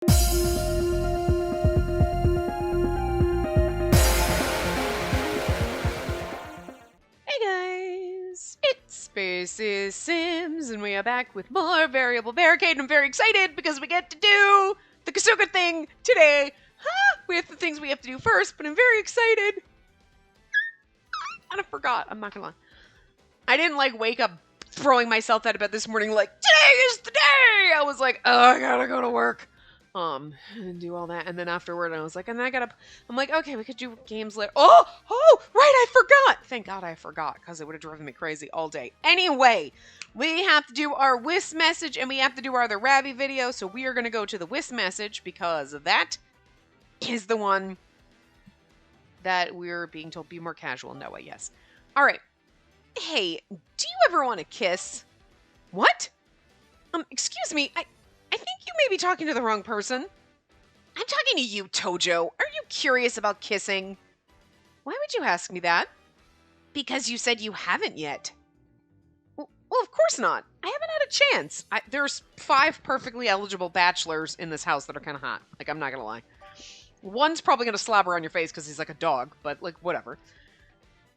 Hey guys, it's Spacey Sims, and we are back with more Variable Barricade, and I'm very excited because we get to do the Kasuga thing today. We have the things we have to do first, but I'm very excited. I kind of forgot, I'm not gonna lie. I didn't wake up throwing myself out of bed this morning like, today is the day! I was like, oh, I gotta go to work. And do all that, and then afterward I was like, and then I'm like, okay, we could do games later. Oh, right, I forgot! Thank God I forgot, because it would have driven me crazy all day. Anyway, we have to do our WIS message, and we have to do our The Rabby video, so we are going to go to the WIS message, because that is the one that we're being told be more casual. No way, yes. Alright. Hey, do you ever want to kiss? What? Excuse me, I think you may be talking to the wrong person. I'm talking to you, Tojo. Are you curious about kissing? Why would you ask me that? Because you said you haven't yet. Well, of course not. I haven't had a chance. There's 5 perfectly eligible bachelors in this house that are kind of hot. Like, I'm not gonna lie. One's probably gonna slobber on your face because he's like a dog, but, like, whatever.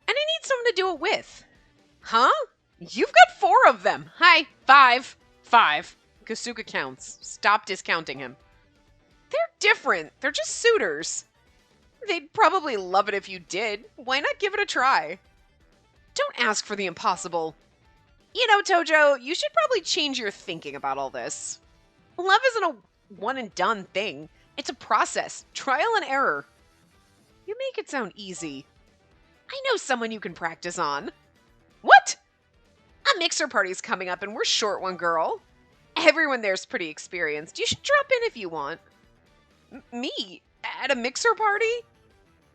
And I need someone to do it with. Huh? You've got 4 of them. Hi. 5. 5. Kasuga counts. Stop discounting him. They're different. They're just suitors. They'd probably love it if you did. Why not give it a try? Don't ask for the impossible. You know, Tojo, you should probably change your thinking about all this. Love isn't a one-and-done thing. It's a process. Trial and error. You make it sound easy. I know someone you can practice on. What? A mixer party's coming up and we're short one, girl. Everyone there's pretty experienced. You should drop in if you want. Me? At a mixer party?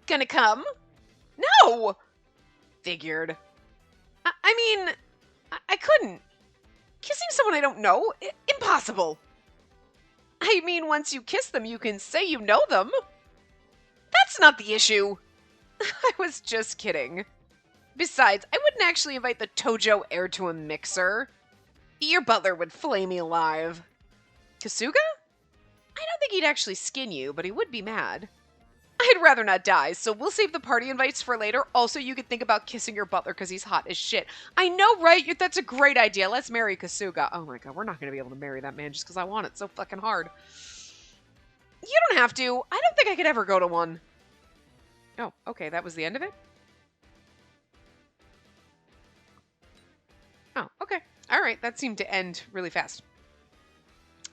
Gonna come? No! Figured. I mean, I couldn't. Kissing someone I don't know? Impossible. I mean, once you kiss them, you can say you know them. That's not the issue. I was just kidding. Besides, I wouldn't actually invite the Tojo heir to a mixer. Your butler would flay me alive. Kasuga? I don't think he'd actually skin you, but he would be mad. I'd rather not die, so we'll save the party invites for later. Also, you could think about kissing your butler because he's hot as shit. I know, right? That's a great idea. Let's marry Kasuga. Oh my god, we're not going to be able to marry that man just because I want it so fucking hard. You don't have to. I don't think I could ever go to one. Oh, okay, that was the end of it? Oh, okay. All right, that seemed to end really fast.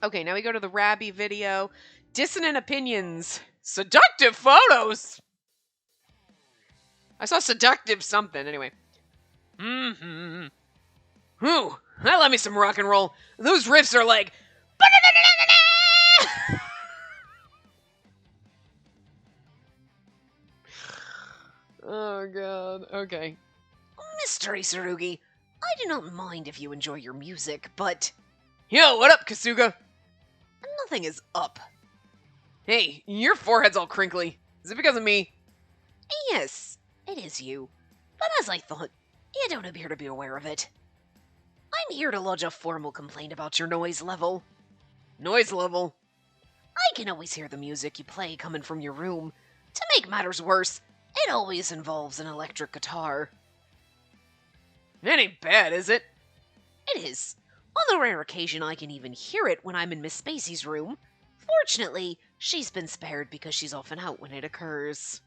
Okay, now we go to the Rabby video. Dissonant opinions. Seductive photos! I saw seductive something, anyway. Whew, that let me some rock and roll. Those riffs are like... Oh, God. Okay. Mr. Isurugi, I do not mind if you enjoy your music, but... Yo, what up, Kasuga? Nothing is up. Hey, your forehead's all crinkly. Is it because of me? Yes, it is you. But as I thought, you don't appear to be aware of it. I'm here to lodge a formal complaint about your noise level. Noise level? I can always hear the music you play coming from your room. To make matters worse, it always involves an electric guitar. That ain't bad, is it? It is. On the rare occasion I can even hear it when I'm in Miss Spacey's room. Fortunately, she's been spared because she's often out when it occurs.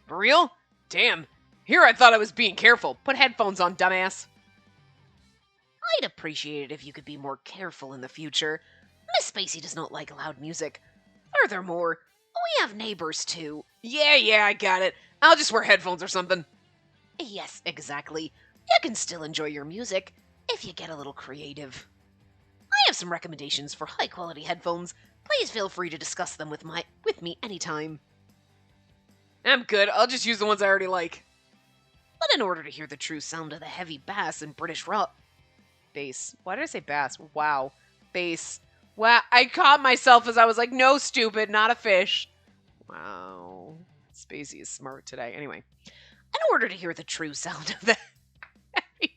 For real? Damn. Here I thought I was being careful. Put headphones on, dumbass. I'd appreciate it if you could be more careful in the future. Miss Spacey does not like loud music. Furthermore, we have neighbors too. Yeah, I got it. I'll just wear headphones or something. Yes, exactly. You can still enjoy your music if you get a little creative. I have some recommendations for high-quality headphones. Please feel free to discuss them with me anytime. I'm good. I'll just use the ones I already like. But in order to hear the true sound of the heavy bass and British rock... Bass. Why did I say bass? Wow. Bass. Wow. I caught myself as I was like, no, stupid, not a fish. Wow. Spacey is smart today. Anyway. In order to hear the true sound of the heavy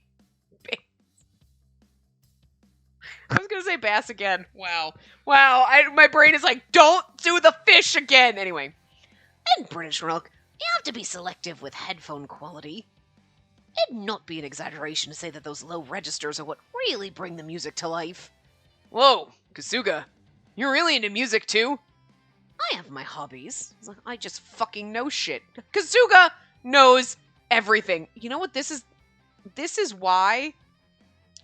bass... I was gonna say bass again. Wow. Wow, my brain is like, don't do the fish again! Anyway. In British rock, you have to be selective with headphone quality. It'd not be an exaggeration to say that those low registers are what really bring the music to life. Whoa, Kasuga, you're really into music too? I have my hobbies. It's like, I just fucking know shit. Kasuga knows everything. You know what this is? This is why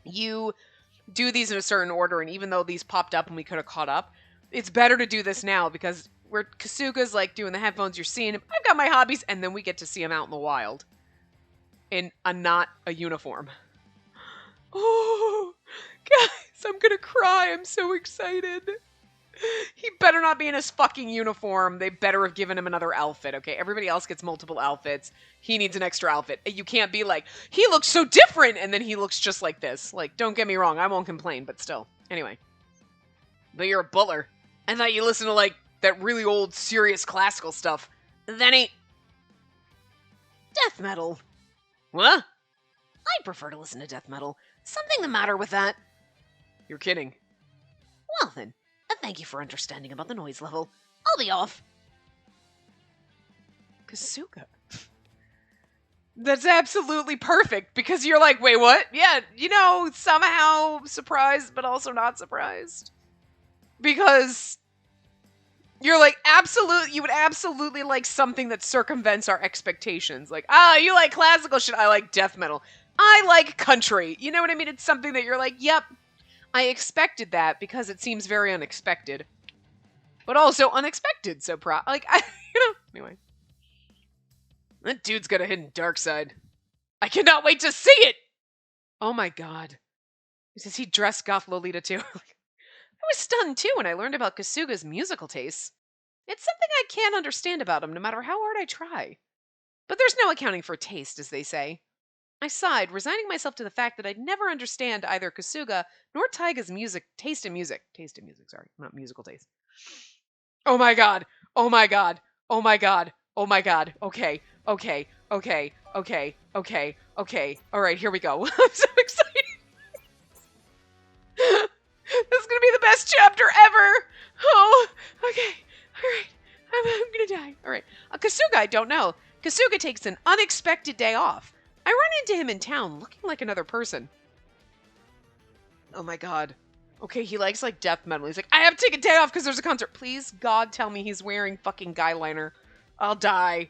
you do these in a certain order, and even though these popped up and we could have caught up, it's better to do this now because where Kasuga's like doing the headphones, you're seeing him. I've got my hobbies, and then we get to see him out in the wild. In not a uniform. Oh, guys, I'm gonna cry. I'm so excited. He better not be in his fucking uniform. They better have given him another outfit, okay? Everybody else gets multiple outfits. He needs an extra outfit. You can't be like, he looks so different, and then he looks just like this. Like, don't get me wrong, I won't complain, but still. Anyway. But you're a butler. I thought you listened to, like, that really old, serious classical stuff. That ain't... Death metal. What? I prefer to listen to death metal. Something the matter with that? You're kidding. Well then, thank you for understanding about the noise level. I'll be off. Kasuga. That's absolutely perfect, because you're like, wait, what? Yeah, you know, somehow surprised, but also not surprised. Because you're like, you would absolutely like something that circumvents our expectations. Like, you like classical shit, I like death metal. I like country. You know what I mean? It's something that you're like, yep, I expected that because it seems very unexpected. But also unexpected, so anyway. That dude's got a hidden dark side. I cannot wait to see it! Oh my god. Does he dress goth Lolita too? I was stunned too when I learned about Kasuga's musical tastes. It's something I can't understand about him no matter how hard I try. But there's no accounting for taste, as they say. I sighed, resigning myself to the fact that I'd never understand either Kasuga nor Taiga's taste in music, sorry, not musical taste. Oh my god, oh my god, oh my god, oh my god, okay, alright, here we go. I'm so excited. This is gonna be the best chapter ever! Oh, okay, alright, I'm gonna die. Alright, Kasuga, I don't know. Kasuga takes an unexpected day off. I run into him in town, looking like another person. Oh my god. Okay, he likes, like, death metal. He's like, I have to take a day off because there's a concert. Please, God, tell me he's wearing fucking guy liner. I'll die.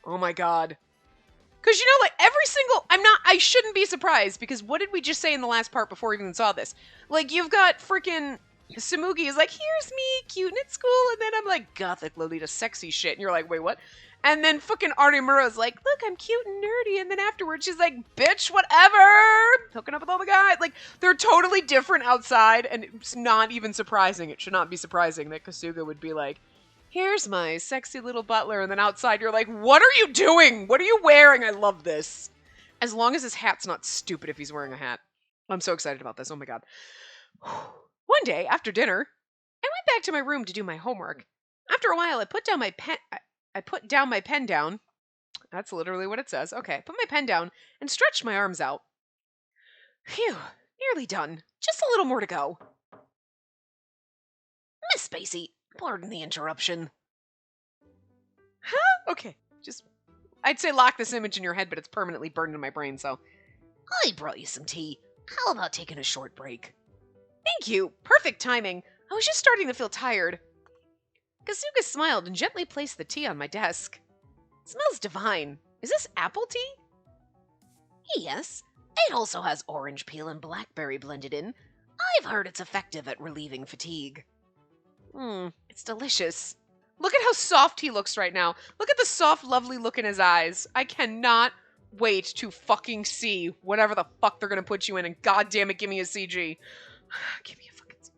Oh my god. Because, you know, like, I shouldn't be surprised, because what did we just say in the last part before we even saw this? Like, you've got freaking Tsumugi is like, here's me, cute and at school, and then I'm like, gothic Lolita, sexy shit, and you're like, wait, what? And then fucking Artemura's like, look, I'm cute and nerdy, and then afterwards she's like, bitch, whatever, hooking up with all the guys. Like, they're totally different outside, and it's not even surprising. It should not be surprising that Kasuga would be like, here's my sexy little butler, and then outside you're like, what are you doing? What are you wearing? I love this. As long as his hat's not stupid if he's wearing a hat. I'm so excited about this. Oh my god. One day, after dinner, I went back to my room to do my homework. After a while, I put down my pen down. That's literally what it says. Okay, put my pen down and stretched my arms out. Phew, nearly done. Just a little more to go. Miss Spacey, pardon the interruption. Huh? Okay, I'd say lock this image in your head, but it's permanently burned in my brain, so. I brought you some tea. How about taking a short break? Thank you. Perfect timing. I was just starting to feel tired. Kasuga smiled and gently placed the tea on my desk. It smells divine. Is this apple tea? Yes. It also has orange peel and blackberry blended in. I've heard it's effective at relieving fatigue. It's delicious. Look at how soft he looks right now. Look at the soft, lovely look in his eyes. I cannot wait to fucking see whatever the fuck they're gonna put you in, and goddammit, give me a CG. Give me a fucking CG.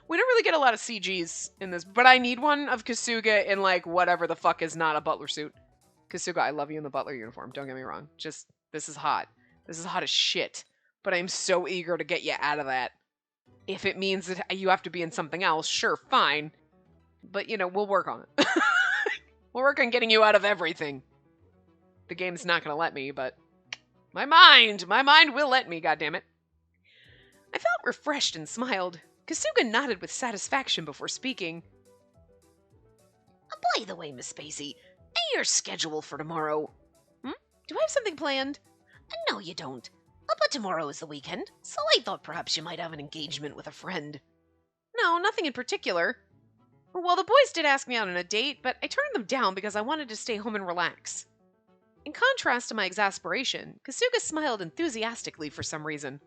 We don't really get a lot of CGs in this, but I need one of Kasuga in, like, whatever the fuck is not a butler suit. Kasuga, I love you in the butler uniform. Don't get me wrong. Just, this is hot. This is hot as shit. But I'm so eager to get you out of that. If it means that you have to be in something else, sure, fine. But, you know, we'll work on it. We'll work on getting you out of everything. The game's not going to let me, but my mind will let me, goddammit. I felt refreshed and smiled. Kasuga nodded with satisfaction before speaking. By the way, Miss Spacey, your schedule for tomorrow. Do I have something planned? No, you don't. But tomorrow is the weekend, so I thought perhaps you might have an engagement with a friend. No, nothing in particular. Well, the boys did ask me out on a date, but I turned them down because I wanted to stay home and relax. In contrast to my exasperation, Kasuga smiled enthusiastically for some reason.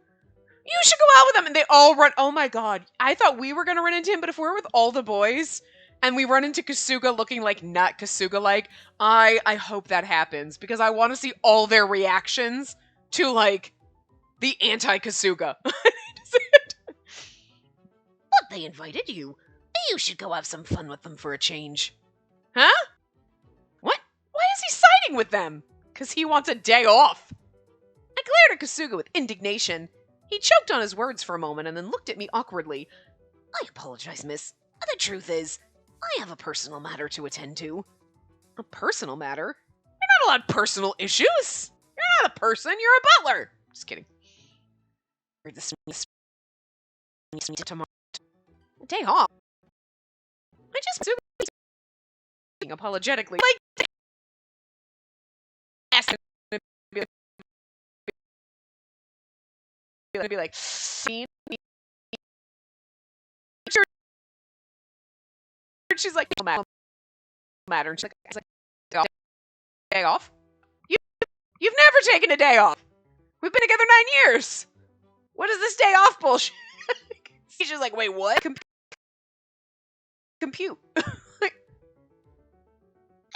You should go out with them! And they all run. Oh my god. I thought we were going to run into him, but if we're with all the boys and we run into Kasuga looking like not Kasuga-like, I hope that happens because I want to see all their reactions to, like, the anti-Kasuga. But they invited you. You should go have some fun with them for a change. Huh? What? Why is he siding with them? Because he wants a day off. I glared at Kasuga with indignation. He choked on his words for a moment and then looked at me awkwardly. I apologize, miss. The truth is, I have a personal matter to attend to. A personal matter? You're not allowed personal issues. You're not a person, you're a butler. Just kidding. This tomorrow. A day off? I just apologetically. Like, ask be like, she's like, no matter. And she's like, day off? You've never taken a day off. We've been together 9 years. What is this day off bullshit? He's just like, wait, what? Compute.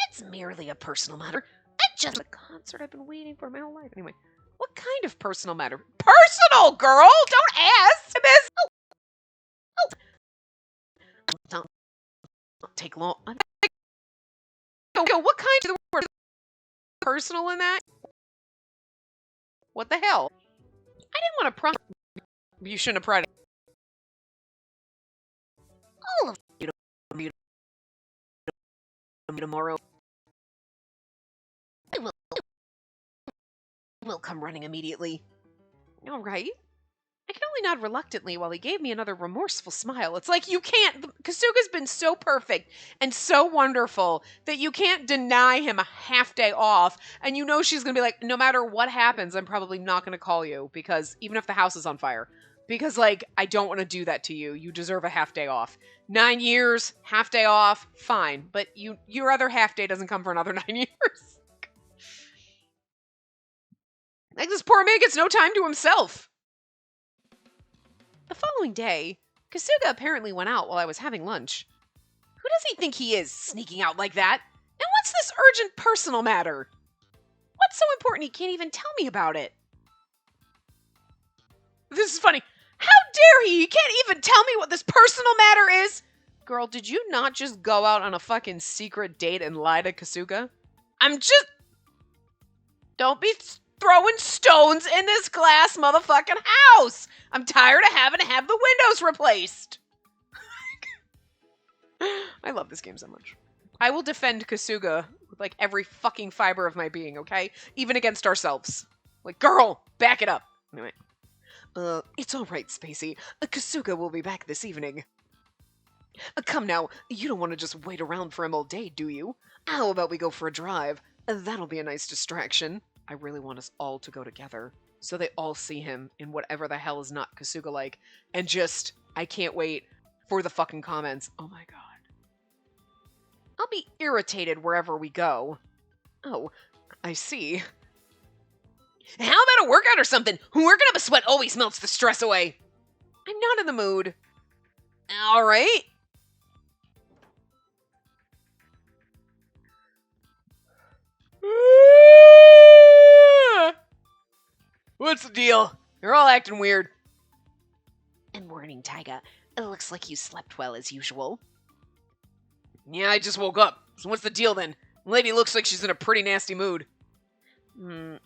It's merely a personal matter. I just a concert I've been waiting for my whole life. Anyway, what kind of personal matter? Personal, girl! Don't ask! Don't take long. What kind of the word personal in that? What the hell? I didn't want to promise. You shouldn't have pried. All of you tomorrow. I will come running immediately. All right. I can only nod reluctantly while he gave me another remorseful smile. It's like you can't. Kasuga's been so perfect and so wonderful that you can't deny him a half day off. And you know she's going to be like, no matter what happens, I'm probably not going to call you because even if the house is on fire. Because, like, I don't want to do that to you. You deserve a half day off. 9 years, half day off, fine. But your other half day doesn't come for another 9 years. Like, this poor man gets no time to himself. The following day, Kasuga apparently went out while I was having lunch. Who does he think he is, sneaking out like that? And what's this urgent personal matter? What's so important he can't even tell me about it? This is funny. How dare he? He can't even tell me what this personal matter is. Girl, did you not just go out on a fucking secret date and lie to Kasuga? Don't be throwing stones in this glass motherfucking house. I'm tired of having to have the windows replaced. I love this game so much. I will defend Kasuga with, like, every fucking fiber of my being, okay? Even against ourselves. Like, girl, back it up. Anyway. It's all right, Spacey. Kasuga will be back this evening. Come now, you don't want to just wait around for him all day, do you? How about we go for a drive? That'll be a nice distraction. I really want us all to go together, so they all see him in whatever the hell is not Kasuga-like, and just, I can't wait for the fucking comments. Oh my god. I'll be irritated wherever we go. Oh, I see. How about a workout or something? Working up a sweat always melts the stress away. I'm not in the mood. All right. What's the deal? You're all acting weird. And morning, Taiga. It looks like you slept well as usual. Yeah, I just woke up. So what's the deal then? The lady looks like she's in a pretty nasty mood. And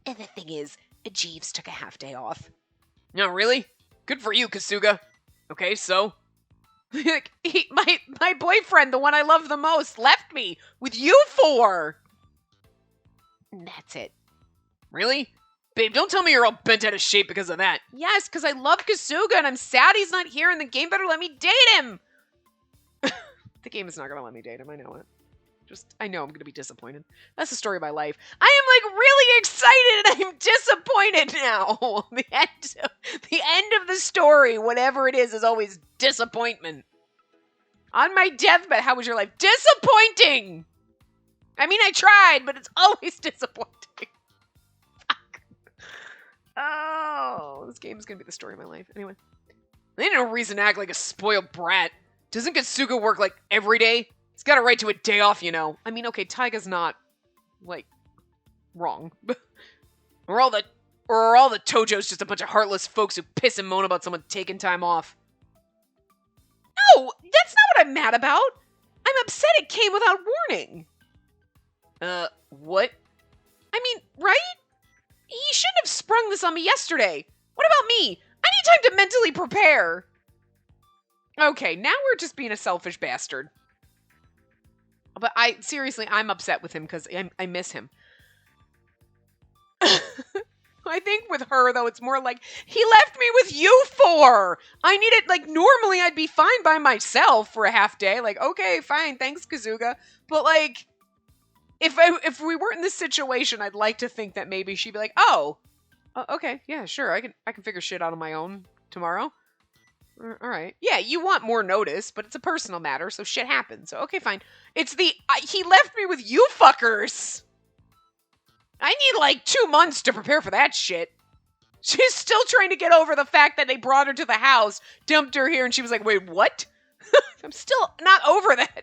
the thing is, Jeeves took a half day off. No, really? Good for you, Kasuga. Okay, so? my boyfriend, the one I love the most, left me with you four. That's it. Really? Babe, don't tell me you're all bent out of shape because of that. Yes, because I love Kasuga and I'm sad he's not here and the game better let me date him. The game is not going to let me date him. I know it. I know I'm going to be disappointed. That's the story of my life. I am like really excited and I'm disappointed now. The end of the story, whatever it is always disappointment. On my deathbed, how was your life? Disappointing! I mean, I tried, but it's always disappointing. Fuck. Oh, this game is going to be the story of my life. Anyway. They ain't no reason to act like a spoiled brat. Doesn't Kasuga work, like, every day? He's got a right to a day off, you know. I mean, okay, Taiga's not, like, wrong. Or are all the Tojos just a bunch of heartless folks who piss and moan about someone taking time off? No, that's not what I'm mad about. I'm upset it came without warning. What? I mean, right? He shouldn't have sprung this on me yesterday. What about me? I need time to mentally prepare. Okay, now we're just being a selfish bastard. But seriously, I'm upset with him because I miss him. I think with her, though, it's more like, he left me with you for. I needed, like, normally I'd be fine by myself for a half day. Like, okay, fine, thanks, Kasuga. But, like, if we weren't in this situation, I'd like to think that maybe she'd be like, oh, okay, yeah, sure, I can figure shit out on my own tomorrow. All right. Yeah, you want more notice, but it's a personal matter, so shit happens. So, okay, fine. It's he left me with you fuckers. I need like 2 months to prepare for that shit. She's still trying to get over the fact that they brought her to the house, dumped her here, and she was like, wait, what? I'm still not over that.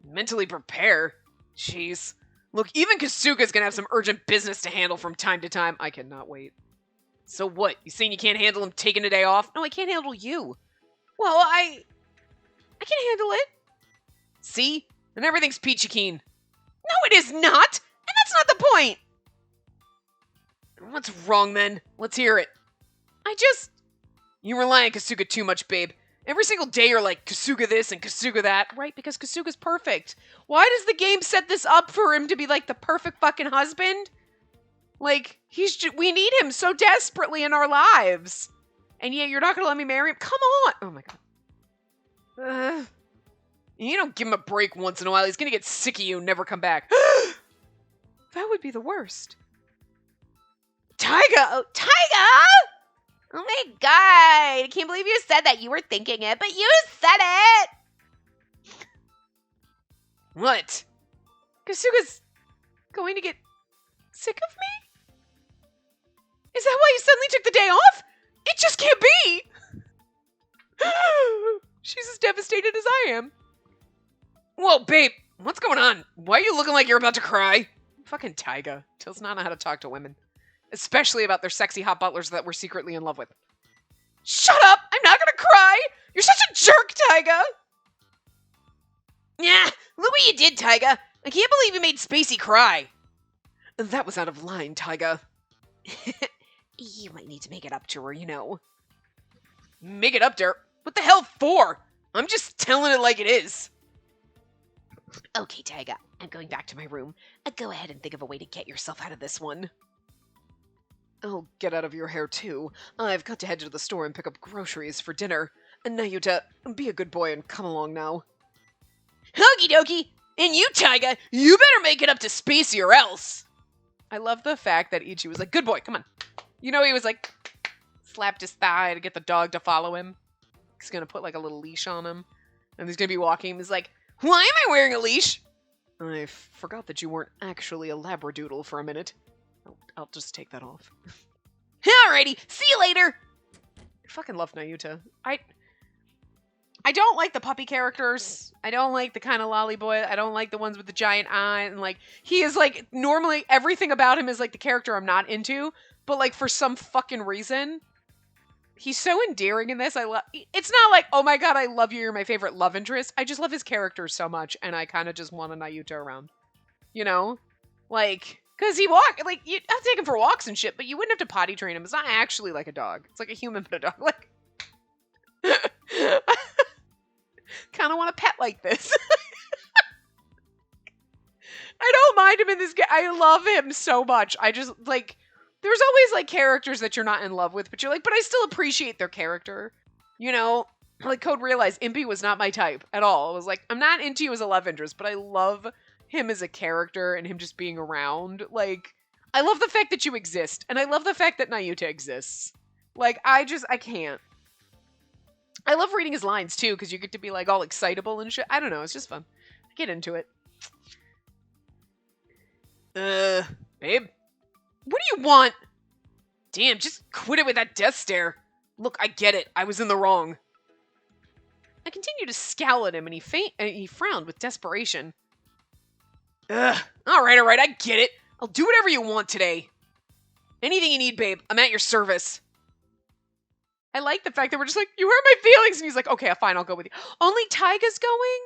Mentally prepare. Jeez. Look, even Kasuga's gonna have some urgent business to handle from time to time. I cannot wait. So what? You saying you can't handle him taking a day off? No, I can't handle you. Well, I can handle it. See? And everything's peachy keen. No, it is not! And that's not the point! What's wrong, then? Let's hear it. You rely on Kasuga too much, babe. Every single day you're like, Kasuga this and Kasuga that. Right, because Kasuga's perfect. Why does the game set this up for him to be like the perfect fucking husband? Like, we need him so desperately in our lives. And yet you're not going to let me marry him? Come on! Oh my god. You don't give him a break once in a while. He's going to get sick of you and never come back. That would be the worst. Taiga! Oh, Taiga! Oh my god. I can't believe you said that. You were thinking it, but you said it! What? Kasuga's going to get sick of me? Is that why you suddenly took the day off? It just can't be! She's as devastated as I am. Whoa, babe, what's going on? Why are you looking like you're about to cry? Fucking Taiga. Does not know how to talk to women. Especially about their sexy hot butlers that we're secretly in love with. Shut up! I'm not gonna cry! You're such a jerk, Taiga! Yeah, look what you did, Taiga. I can't believe you made Spacey cry. That was out of line, Taiga. You might need to make it up to her, you know. Make it up to her? What the hell for? I'm just telling it like it is. Okay, Taiga, I'm going back to my room. Go ahead and think of a way to get yourself out of this one. Oh, get out of your hair, too. I've got to head to the store and pick up groceries for dinner. And Nayuta, be a good boy and come along now. Okie dokie! And you, Taiga, you better make it up to Spacey or else! I love the fact that Ichi was like, good boy, come on. You know, he was like, slapped his thigh to get the dog to follow him. He's gonna put like a little leash on him. And he's gonna be walking. He's like, why am I wearing a leash? I forgot that you weren't actually a labradoodle for a minute. I'll just take that off. Alrighty, see you later! I fucking love Nayuta. I don't like the puppy characters. I don't like the kind of lolly boy. I don't like the ones with the giant eye. And like, he is like, normally everything about him is like the character I'm not into. But like, for some fucking reason, he's so endearing in this. It's not like, oh my god, I love you, you're my favorite love interest. I just love his character so much. And I kind of just want a Nayuta around. You know? Like, because I'll take him for walks and shit, but you wouldn't have to potty train him. It's not actually like a dog. It's like a human, but a dog. Like, kind of want a pet like this. I don't find him in this game. I love him so much. I just, like, there's always, like, characters that you're not in love with, but you're like, but I still appreciate their character. You know? Like, Code realized Impy was not my type at all. I was like, I'm not into you as a love interest, but I love him as a character and him just being around. Like, I love the fact that you exist, and I love the fact that Nayuta exists. Like, I can't. I love reading his lines, too, because you get to be, like, all excitable and shit. I don't know, it's just fun. I get into it. Babe? What do you want? Damn, just quit it with that death stare. Look, I get it. I was in the wrong. I continued to scowl at him, and he frowned with desperation. Ugh. Alright, I get it. I'll do whatever you want today. Anything you need, babe. I'm at your service. I like the fact that we're just like, you hurt my feelings. And he's like, okay, fine, I'll go with you. Only Taiga's going?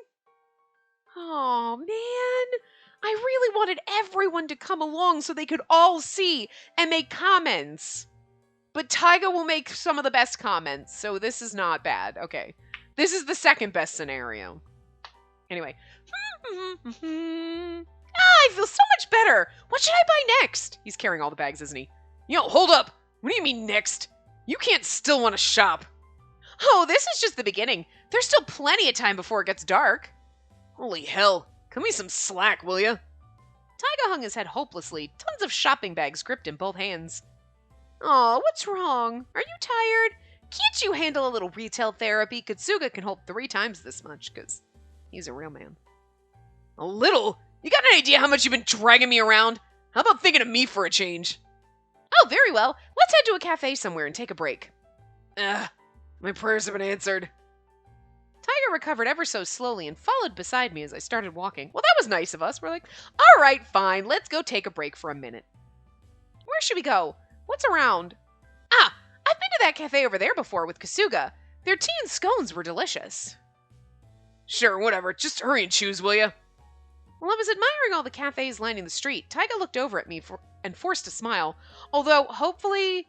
Oh, man. I really wanted everyone to come along so they could all see and make comments. But Taiga will make some of the best comments, so this is not bad. Okay. This is the second best scenario. Anyway. I feel so much better. What should I buy next? He's carrying all the bags, isn't he? Yo, hold up. What do you mean next? You can't still want to shop. Oh, this is just the beginning. There's still plenty of time before it gets dark. Holy hell. Cut me some slack, will ya? Taiga hung his head hopelessly, tons of shopping bags gripped in both hands. Aw, what's wrong? Are you tired? Can't you handle a little retail therapy? Kasuga can hold 3 times this much, because he's a real man. A little? You got an idea how much you've been dragging me around? How about thinking of me for a change? Oh, very well. Let's head to a cafe somewhere and take a break. My prayers have been answered. Taiga recovered ever so slowly and followed beside me as I started walking. Well, that was nice of us. We're like, all right, fine. Let's go take a break for a minute. Where should we go? What's around? Ah, I've been to that cafe over there before with Kasuga. Their tea and scones were delicious. Sure, whatever. Just hurry and choose, will ya? While I was admiring all the cafes lining the street, Taiga looked over at me and forced a smile. Although, hopefully,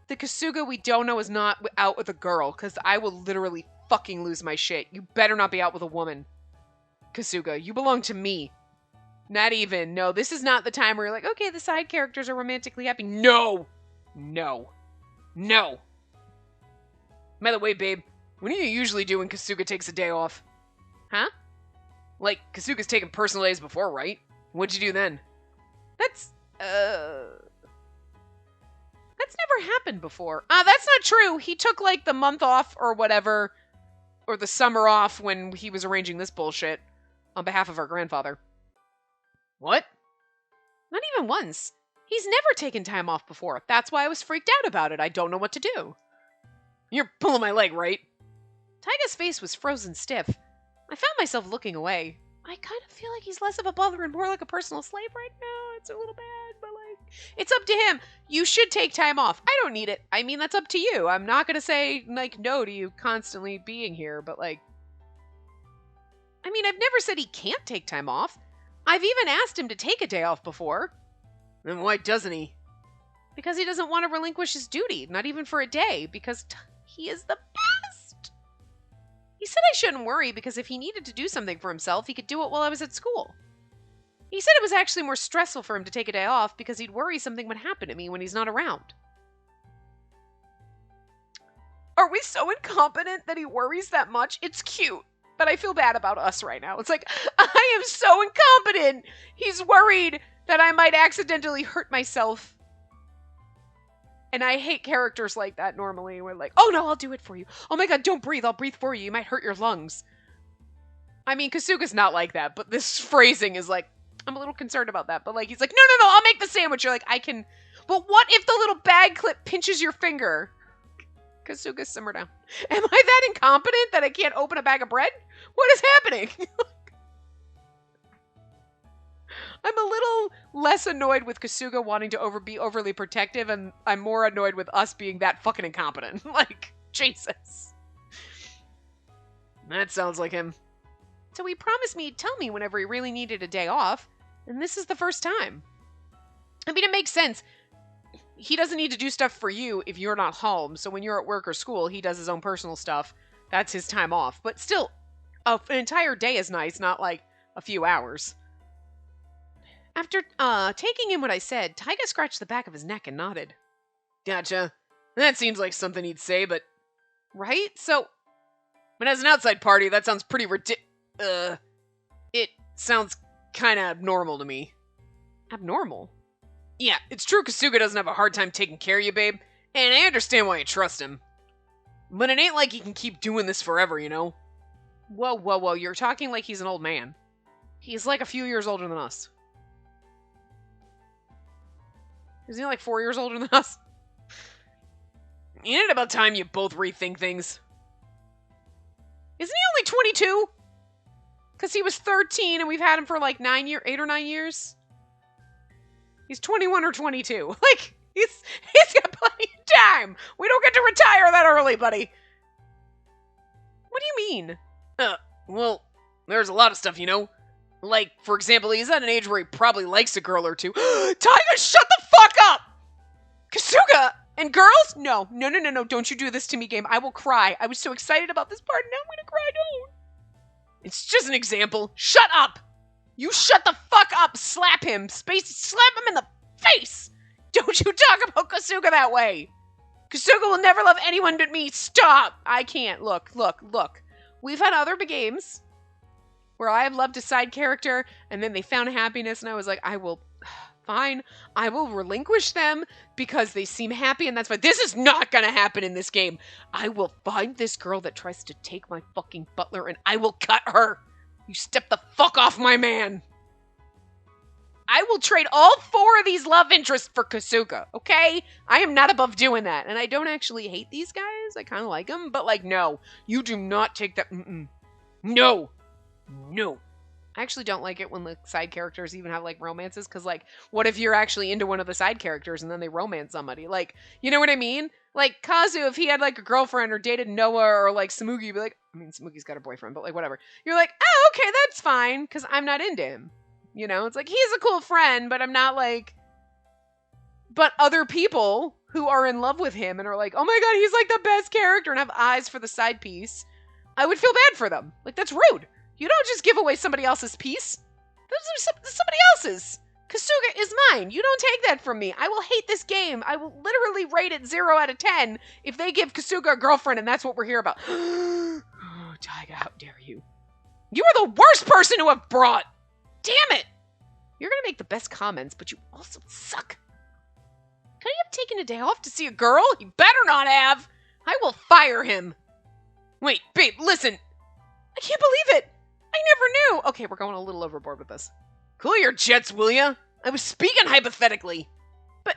the Kasuga we don't know is not out with a girl, because I will literally fucking lose my shit. You better not be out with a woman. Kasuga, you belong to me. Not even. No, this is not the time where you're like, okay, the side characters are romantically happy. No! No. No! By the way, babe, what do you usually do when Kasuga takes a day off? Huh? Like, Kasuga's taken personal days before, right? What'd you do then? That's never happened before. That's not true. He took, like, the month off or whatever, or the summer off when he was arranging this bullshit on behalf of our grandfather. What? Not even once. He's never taken time off before. That's why I was freaked out about it. I don't know what to do. You're pulling my leg, right? Taiga's face was frozen stiff. I found myself looking away. I kind of feel like he's less of a bother and more like a personal slave right now. It's a little bad, but like, it's up to him. You should take time off. I don't need it. I mean, that's up to you. I'm not going to say, like, no to you constantly being here, but like, I mean, I've never said he can't take time off. I've even asked him to take a day off before. Then why doesn't he? Because he doesn't want to relinquish his duty, not even for a day, because he is the best. He said I shouldn't worry because if he needed to do something for himself, he could do it while I was at school. He said it was actually more stressful for him to take a day off because he'd worry something would happen to me when he's not around. Are we so incompetent that he worries that much? It's cute, but I feel bad about us right now. It's like, I am so incompetent. He's worried that I might accidentally hurt myself. And I hate characters like that normally. We're like, oh no, I'll do it for you. Oh my god, don't breathe. I'll breathe for you. You might hurt your lungs. I mean, Kasuga's not like that, but this phrasing is like, I'm a little concerned about that. But like, he's like, no, I'll make the sandwich. You're like, I can. But what if the little bag clip pinches your finger? Kasuga, simmer down. Am I that incompetent that I can't open a bag of bread? What is happening? I'm a little less annoyed with Kasuga wanting to be overly protective, and I'm more annoyed with us being that fucking incompetent. Like, Jesus. That sounds like him. So he promised me he'd tell me whenever he really needed a day off, and this is the first time. I mean, it makes sense. He doesn't need to do stuff for you if you're not home, so when you're at work or school, he does his own personal stuff. That's his time off. But still, an entire day is nice, not like a few hours. After taking in what I said, Taiga scratched the back of his neck and nodded. Gotcha. That seems like something he'd say, but... Right? So... But as an outside party, that sounds pretty it sounds kind of abnormal to me. Abnormal? Yeah, it's true Kasuga doesn't have a hard time taking care of you, babe, and I understand why you trust him. But it ain't like he can keep doing this forever, you know? Whoa, whoa, whoa, you're talking like he's an old man. He's like a few years older than us. Isn't he like 4 years older than us? Ain't it about time you both rethink things? Isn't he only 22? Because he was 13 and we've had him for like 8 or 9 years. He's 21 or 22. Like, he's got plenty of time. We don't get to retire that early, buddy. What do you mean? Well, there's a lot of stuff, you know? Like, for example, he's at an age where he probably likes a girl or two. Taiga, shut the fuck up! Kasuga! And girls? No, don't you do this to me, game. I will cry. I was so excited about this part, and now I'm gonna cry, don't. It's just an example. Shut up! You shut the fuck up! Slap him! Spacey, slap him in the face! Don't you talk about Kasuga that way! Kasuga will never love anyone but me! Stop! I can't. Look. We've had other games where I have loved a side character, and then they found happiness, and I was like, fine, I will relinquish them because they seem happy and that's fine. This is not gonna happen in this game. I will find this girl that tries to take my fucking butler and I will cut her. You step the fuck off my man. I will trade all 4 of these love interests for Kasuga, okay? I am not above doing that. And I don't actually hate these guys. I kind of like them. But like, no. You do not take that. No. I actually don't like it when the side characters even have, like, romances, because, like, what if you're actually into one of the side characters and then they romance somebody? Like, you know what I mean? Like, Kazu, if he had, like, a girlfriend or dated Noah or, like, Tsumugi, you'd be like, I mean, Tsumugi's got a boyfriend, but, like, whatever. You're like, oh, okay, that's fine, because I'm not into him. You know? It's like, he's a cool friend, but I'm not, like... But other people who are in love with him and are like, oh my god, he's, like, the best character and have eyes for the side piece, I would feel bad for them. Like, that's rude. You don't just give away somebody else's piece. This is somebody else's. Kasuga is mine. You don't take that from me. I will hate this game. I will literally rate it 0 out of 10 if they give Kasuga a girlfriend and that's what we're here about. Oh, Taiga, how dare you. You are the worst person to have brought. Damn it. You're going to make the best comments, but you also suck. Could he have taken a day off to see a girl? He better not have. I will fire him. Wait, babe, listen. I can't believe it. I never knew. Okay, we're going a little overboard with this. Cool your jets, will ya? I was speaking hypothetically. But...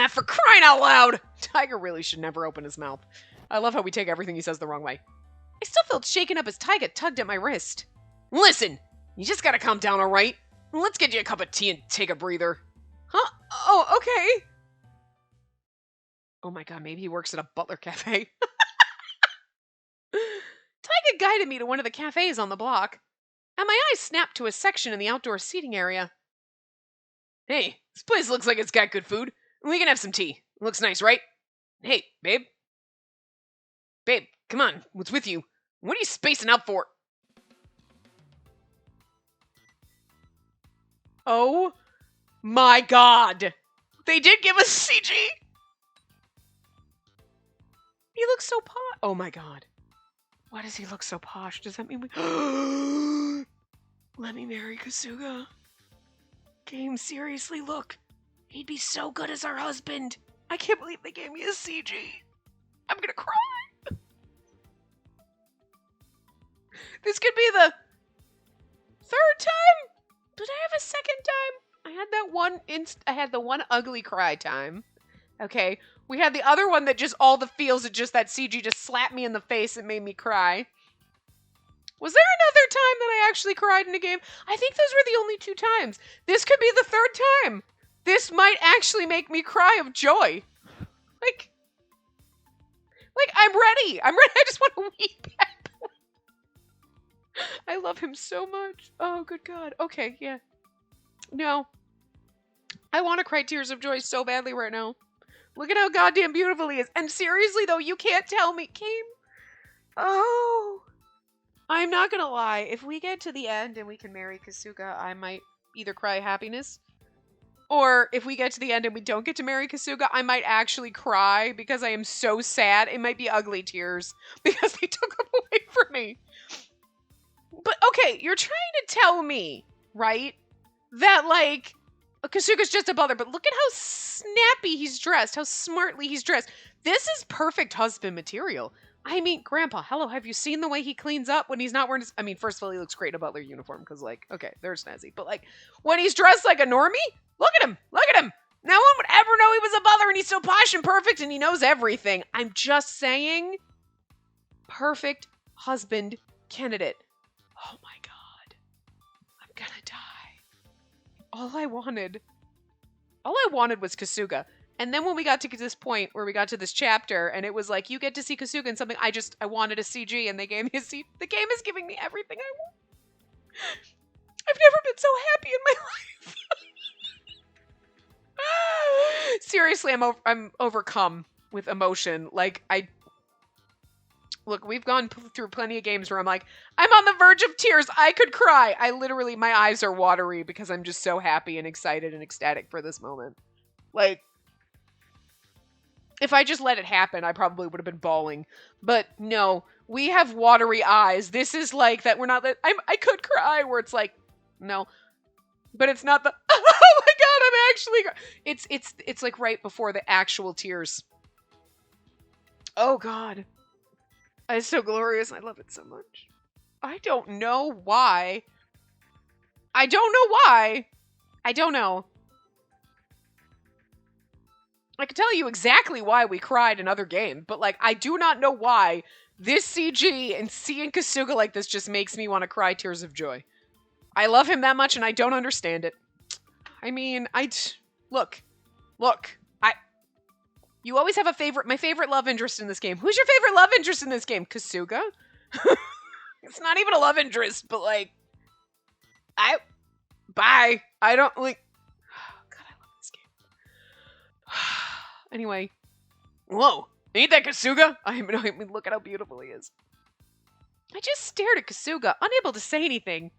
for crying out loud. Taiga really should never open his mouth. I love how we take everything he says the wrong way. I still felt shaken up as Taiga tugged at my wrist. Listen, you just gotta calm down, alright? Let's get you a cup of tea and take a breather. Huh? Oh, okay. Oh my god, maybe he works at a butler cafe. Taiga guided me to one of the cafes on the block, and my eyes snapped to a section in the outdoor seating area. Hey, this place looks like it's got good food. We can have some tea. Looks nice, right? Hey, babe. Babe, come on. What's with you? What are you spacing out for? Oh my god. They did give us CG. He looks so posh. Oh my god. Why does he look so posh? Does that mean we... Let me marry Kasuga. Game, seriously, look. He'd be so good as our husband. I can't believe they gave me a CG. I'm gonna cry. This could be the 3rd time? Did I have a 2nd time? I had the one ugly cry time. Okay. We had the other one that just all the feels of just that CG just slapped me in the face and made me cry. Was there another time that I actually cried in a game? I think those were the only 2 times. This could be the 3rd time. This might actually make me cry of joy. Like I'm ready. I just want to weep. I love him so much. Oh, good God. Okay, yeah. No. I want to cry tears of joy so badly right now. Look at how goddamn beautiful he is. And seriously, though, you can't tell me. Game. Oh. I'm not gonna lie. If we get to the end and we can marry Kasuga, I might either cry happiness, or if we get to the end and we don't get to marry Kasuga, I might actually cry because I am so sad. It might be ugly tears because they took him away from me. But okay, you're trying to tell me, right, that like Kasuga's just a bother, but look at how snappy he's dressed, how smartly he's dressed. This is perfect husband material. I mean, Grandpa, hello, have you seen the way he cleans up when he's not wearing his... I mean, first of all, he looks great in a butler uniform, because, like, okay, they're snazzy. But, like, when he's dressed like a normie, look at him, look at him. No one would ever know he was a butler, and he's so posh and perfect, and he knows everything. I'm just saying, perfect husband candidate. Oh, my God. I'm gonna die. All I wanted was Kasuga. And then when we got to this point where we got to this chapter and it was like, you get to see Kasuga in something, I wanted a CG and they gave me a CG. The game is giving me everything I want. I've never been so happy in my life. Seriously, I'm overcome with emotion. Like, look, we've gone through plenty of games where I'm like, I'm on the verge of tears. I could cry. My eyes are watery because I'm just so happy and excited and ecstatic for this moment. Like, if I just let it happen, I probably would have been bawling. But no, we have watery eyes. This is like that we're not that I could cry where it's like, no. But it's not the oh my God, I'm actually it's like right before the actual tears. Oh God. It's so glorious. I love it so much. I don't know why. I don't know. I can tell you exactly why we cried in other games, but like I do not know why this CG and seeing Kasuga like this just makes me want to cry tears of joy. I love him that much and I don't understand it. I mean, look. You always have my favorite love interest in this game. Who's your favorite love interest in this game? Kasuga? It's not even a love interest, but like, bye. I don't like, oh, God, I love this game. Anyway. Whoa. Ain't that Kasuga? I mean, look at how beautiful he is. I just stared at Kasuga, unable to say anything.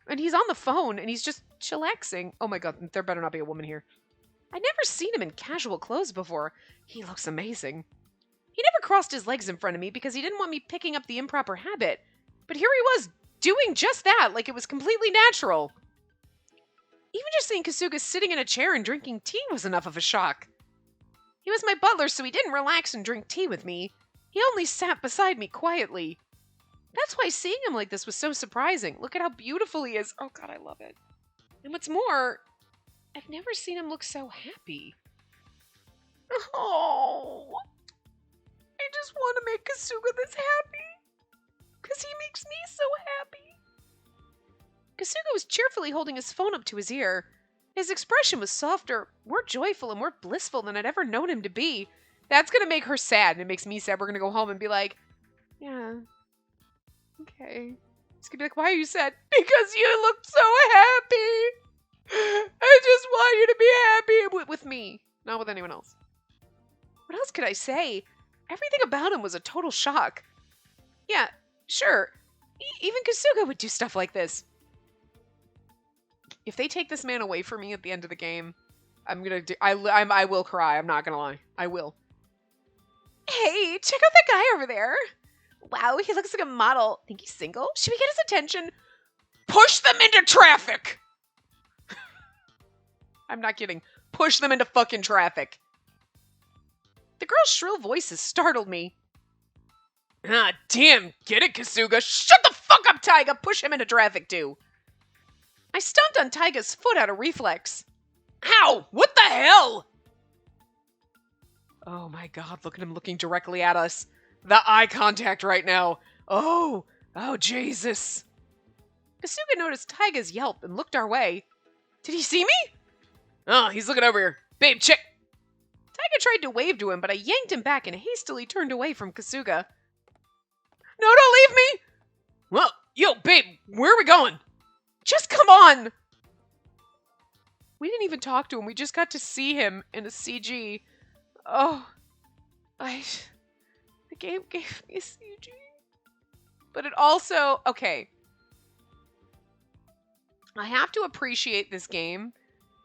And he's on the phone, and he's just chillaxing. Oh my God, there better not be a woman here. I'd never seen him in casual clothes before. He looks amazing. He never crossed his legs in front of me because he didn't want me picking up the improper habit. But here he was, doing just that, like it was completely natural. Even just seeing Kasuga sitting in a chair and drinking tea was enough of a shock. He was my butler, so he didn't relax and drink tea with me. He only sat beside me quietly. That's why seeing him like this was so surprising. Look at how beautiful he is. Oh God, I love it. And what's more, I've never seen him look so happy. Oh, I just want to make Kasuga this happy. Because he makes me so happy. Kasuga was cheerfully holding his phone up to his ear. His expression was softer, more joyful, and more blissful than I'd ever known him to be. That's going to make her sad, and it makes me sad. We're going to go home and be like, yeah, okay. He's going to be like, why are you sad? Because you look so happy. I just want you to be happy with me, not with anyone else. What else could I say? Everything about him was a total shock. Yeah, sure. Even Kasuga would do stuff like this. If they take this man away from me at the end of the game, I will cry. I'm not gonna lie. I will. Hey, check out that guy over there. Wow, he looks like a model. Think he's single? Should we get his attention? Push them into traffic! I'm not kidding. Push them into fucking traffic. The girl's shrill voices startled me. Ah, damn. Get it, Kasuga? Shut the fuck up, Taiga! Push him into traffic, too. I stomped on Taiga's foot out of reflex. Ow! What the hell? Oh my God, look at him looking directly at us. The eye contact right now. Oh Jesus. Kasuga noticed Taiga's yelp and looked our way. Did he see me? Oh, he's looking over here. Babe, check. Taiga tried to wave to him, but I yanked him back and hastily turned away from Kasuga. No, don't leave me! Well, yo, babe, where are we going? Just come on! We didn't even talk to him. We just got to see him in a CG. Oh. The game gave me a CG. But it also... Okay. I have to appreciate this game.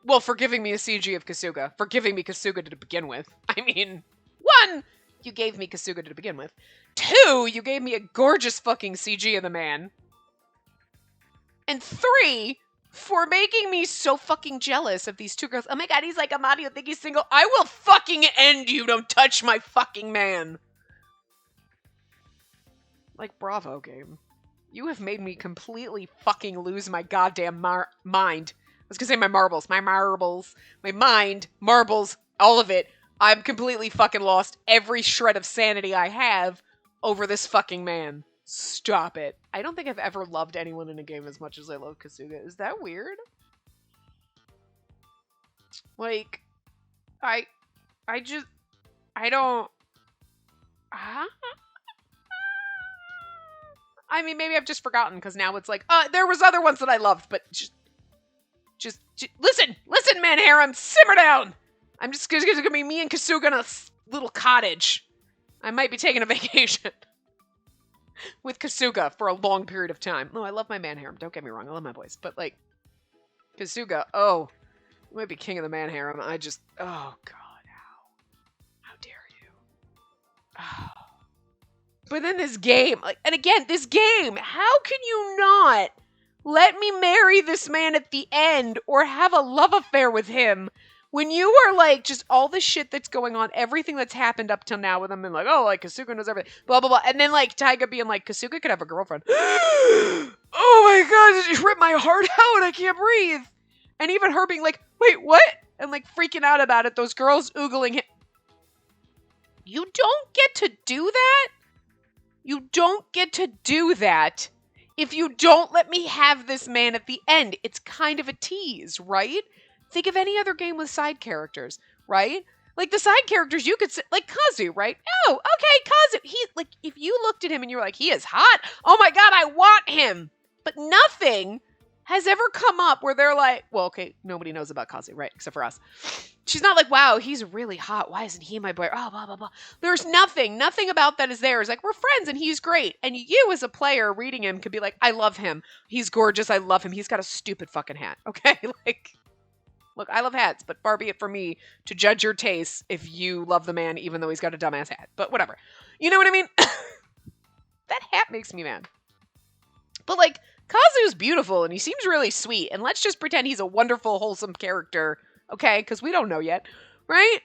Well, for giving me a CG of Kasuga. For giving me Kasuga to begin with. I mean, 1, you gave me Kasuga to begin with. 2, you gave me a gorgeous fucking CG of the man. And 3, for making me so fucking jealous of these 2 girls. Oh my god, he's like Amadi, you think he's single? I will fucking end you, don't touch my fucking man. Like, bravo, game. You have made me completely fucking lose my goddamn mind. I was gonna say my marbles. My marbles. My mind. Marbles. All of it. I'm completely fucking lost every shred of sanity I have over this fucking man. Stop it. I don't think I've ever loved anyone in a game as much as I love Kasuga. Is that weird? Like, I don't... I mean, maybe I've just forgotten, because now it's like, there was other ones that I loved, but just listen, man, harem, simmer down. I'm just gonna be me and Kasuga in a little cottage. I might be taking a vacation with Kasuga for a long period of time. No, I love my man harem. Don't get me wrong, I love my boys, but like Kasuga, oh, you might be king of the man harem. Oh god, how dare you? Oh. But then this game, like, and again, this game, how can you not let me marry this man at the end or have a love affair with him when you are like, just all the shit that's going on, everything that's happened up till now with him, and like, oh, like, Kasuga knows everything, blah, blah, blah. And then like Taiga being like, Kasuga could have a girlfriend. Oh my god, did you rip my heart out? I can't breathe. And even her being like, wait, what? And like freaking out about it, those girls oogling him. You don't get to do that? You don't get to do that if you don't let me have this man at the end. It's kind of a tease, right? Think of any other game with side characters, right? Like the side characters you could say, like Kazu, right? Oh, okay, Kazu. He, like, if you looked at him and you were like, he is hot. Oh my god, I want him. But nothing has ever come up where they're like, well, okay, nobody knows about Kazu, right? Except for us. She's not like, wow, he's really hot. Why isn't he my boy? Oh, blah, blah, blah. There's nothing about that is there. It's like, we're friends and he's great. And you as a player reading him could be like, I love him. He's gorgeous. I love him. He's got a stupid fucking hat. Okay? Like, look, I love hats, but far be it for me to judge your tastes if you love the man even though he's got a dumbass hat. But whatever. You know what I mean? That hat makes me mad. But like, Kazu's beautiful and he seems really sweet. And let's just pretend he's a wonderful, wholesome character. Okay, because we don't know yet, right?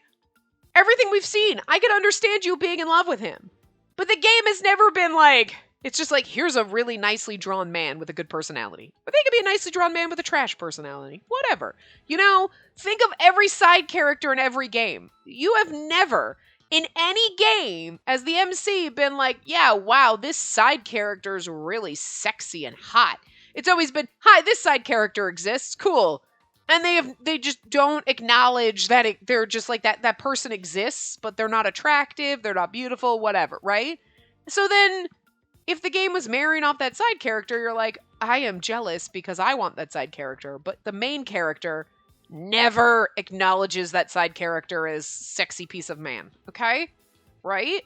Everything we've seen, I could understand you being in love with him. But the game has never been like, it's just like, here's a really nicely drawn man with a good personality. But they could be a nicely drawn man with a trash personality. Whatever. You know, think of every side character in every game. You have never, in any game, as the MC, been like, yeah, wow, this side character is really sexy and hot. It's always been, hi, this side character exists, cool. And they just don't acknowledge that they're just like that person exists, but they're not attractive, they're not beautiful, whatever, right? So then, if the game was marrying off that side character, you're like, I am jealous because I want that side character, but the main character never acknowledges that side character as sexy piece of man, okay? Right?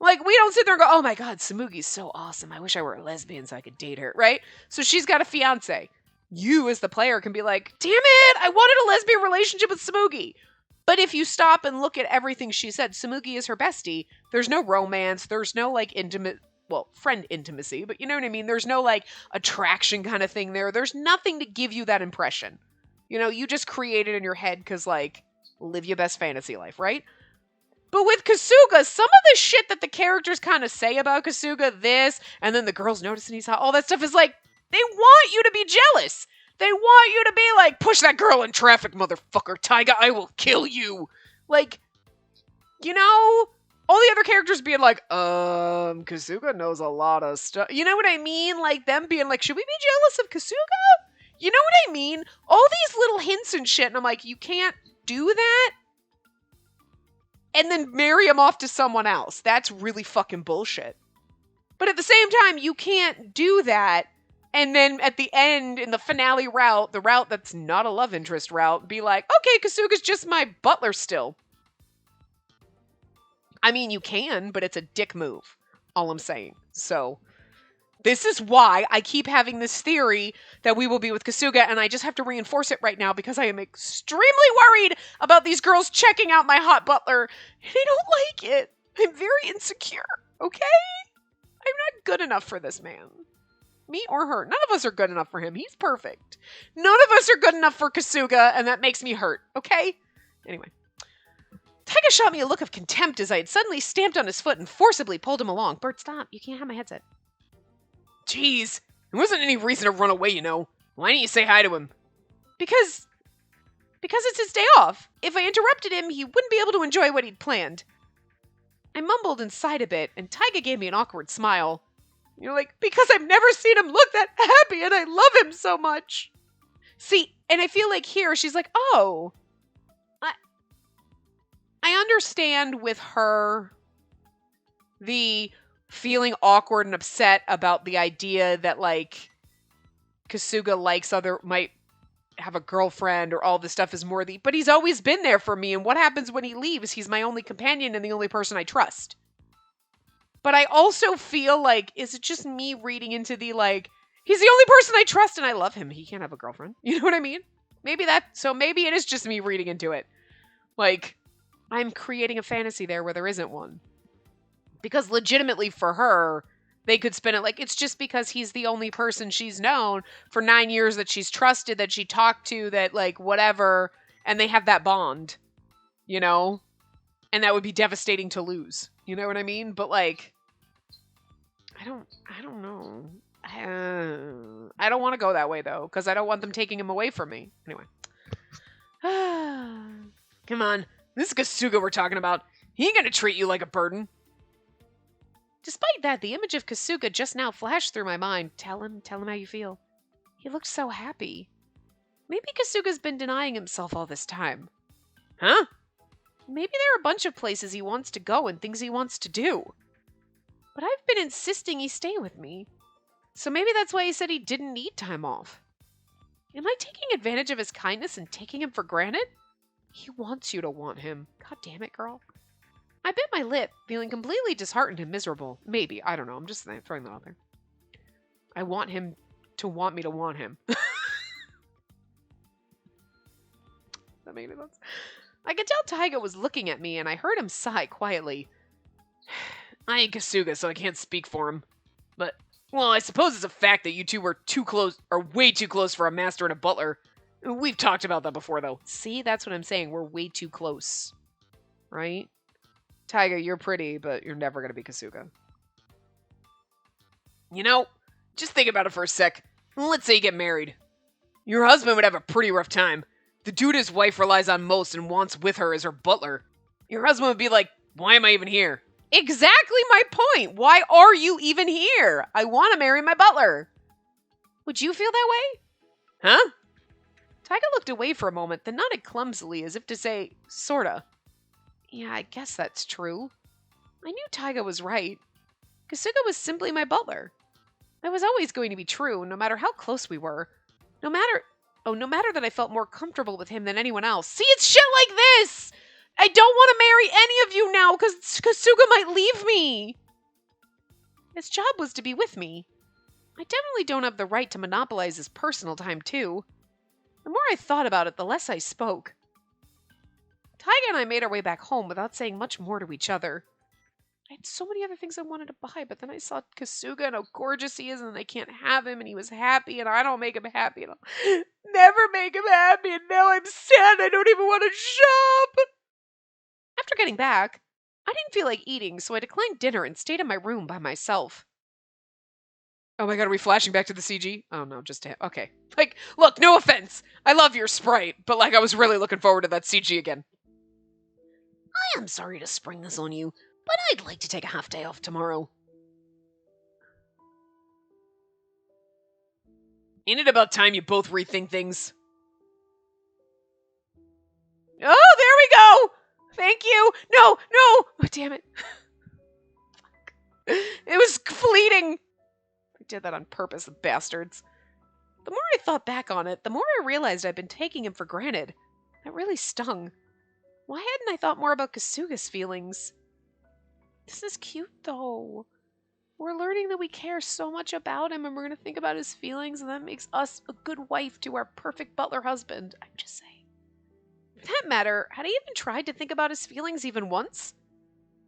Like, we don't sit there and go, oh my god, Samugi's so awesome, I wish I were a lesbian so I could date her, right? So she's got a fiance. You, as the player, can be like, damn it, I wanted a lesbian relationship with Samugi. But if you stop and look at everything she said, Samugi is her bestie. There's no romance. There's no, like, intimate, well, friend intimacy, but you know what I mean? There's no, like, attraction kind of thing there. There's nothing to give you that impression. You know, you just create it in your head because, like, live your best fantasy life, right? But with Kasuga, some of the shit that the characters kind of say about Kasuga, this, and then the girls noticing he's hot, all that stuff is like, they want you to be jealous. They want you to be like, push that girl in traffic, motherfucker. Taiga, I will kill you. Like, you know, all the other characters being like, Kasuga knows a lot of stuff. You know what I mean? Like, them being like, should we be jealous of Kasuga? You know what I mean? All these little hints and shit. And I'm like, you can't do that and then marry him off to someone else. That's really fucking bullshit. But at the same time, you can't do that. And then at the end, in the finale route, the route that's not a love interest route, be like, okay, Kasuga's just my butler still. I mean, you can, but it's a dick move. All I'm saying. So, This is why I keep having this theory that we will be with Kasuga, and I just have to reinforce it right now because I am extremely worried about these girls checking out my hot butler, and I don't like it. I'm very insecure, okay? I'm not good enough for this man. Me or her. None of us are good enough for him. He's perfect. None of us are good enough for Kasuga, and that makes me hurt, okay? Anyway. Taiga shot me a look of contempt as I had suddenly stamped on his foot and forcibly pulled him along. Bert, stop. You can't have my headset. Jeez. There wasn't any reason to run away, you know. Why didn't you say hi to him? Because it's his day off. If I interrupted him, he wouldn't be able to enjoy what he'd planned. I mumbled and sighed a bit, and Taiga gave me an awkward smile. You're like, because I've never seen him look that happy, and I love him so much. See, and I feel like here, she's like, oh, I understand with her the feeling awkward and upset about the idea that, like, Kasuga might have a girlfriend or all this stuff is more but he's always been there for me, and what happens when he leaves? He's my only companion and the only person I trust. But I also feel like, is it just me reading into the, like, he's the only person I trust and I love him. He can't have a girlfriend. You know what I mean? Maybe it is just me reading into it. Like, I'm creating a fantasy there where there isn't one. Because legitimately for her, they could spin it like it's just because he's the only person she's known for 9 years that she's trusted, that she talked to, that, like, whatever, and they have that bond, you know? And that would be devastating to lose. You know what I mean? But, like, I don't know. I don't want to go that way, though, because I don't want them taking him away from me. Anyway. Come on. This is Kasuga we're talking about. He ain't gonna treat you like a burden. Despite that, the image of Kasuga just now flashed through my mind. Tell him how you feel. He looked so happy. Maybe Kasuga's been denying himself all this time. Huh? Maybe there are a bunch of places he wants to go and things he wants to do. But I've been insisting he stay with me. So maybe that's why he said he didn't need time off. Am I taking advantage of his kindness and taking him for granted? He wants you to want him. God damn it, girl. I bit my lip, feeling completely disheartened and miserable. Maybe. I don't know. I'm just throwing that out there. I want him to want me to want him. That made any sense? I could tell Taiga was looking at me, and I heard him sigh quietly. I ain't Kasuga, so I can't speak for him. But, well, I suppose it's a fact that you two were way too close for a master and a butler. We've talked about that before, though. See, that's what I'm saying. We're way too close. Right? Taiga, you're pretty, but you're never going to be Kasuga. You know, just think about it for a sec. Let's say you get married. Your husband would have a pretty rough time. The dude his wife relies on most and wants with her is her butler. Your husband would be like, why am I even here? Exactly my point. Why are you even here? I want to marry my butler. Would you feel that way? Huh? Taiga looked away for a moment, then nodded clumsily as if to say, sorta. Yeah, I guess that's true. I knew Taiga was right. Kasuga was simply my butler. That was always going to be true, no matter how close we were. No matter that I felt more comfortable with him than anyone else. See, it's shit like this! I don't want to marry any of you now, because Kasuga might leave me! His job was to be with me. I definitely don't have the right to monopolize his personal time, too. The more I thought about it, the less I spoke. Taiga and I made our way back home without saying much more to each other. I had so many other things I wanted to buy, but then I saw Kasuga and how gorgeous he is, and I can't have him, and he was happy, and I don't make him happy, and I'll never make him happy, and now I'm sad, I don't even want to shop! After getting back, I didn't feel like eating, so I declined dinner and stayed in my room by myself. Oh my god, are we flashing back to the CG? Oh no, just to okay. Like, look, no offense. I love your sprite, but like I was really looking forward to that CG again. I am sorry to spring this on you, but I'd like to take a half day off tomorrow. Ain't it about time you both rethink things? Oh, there we go! Thank you! No! Oh, damn it. It was fleeting! I did that on purpose, the bastards. The more I thought back on it, the more I realized I'd been taking him for granted. That really stung. Why hadn't I thought more about Kasuga's feelings? This is cute, though. We're learning that we care so much about him and we're going to think about his feelings, and that makes us a good wife to our perfect butler husband. I'm just saying. For that matter, had he even tried to think about his feelings even once?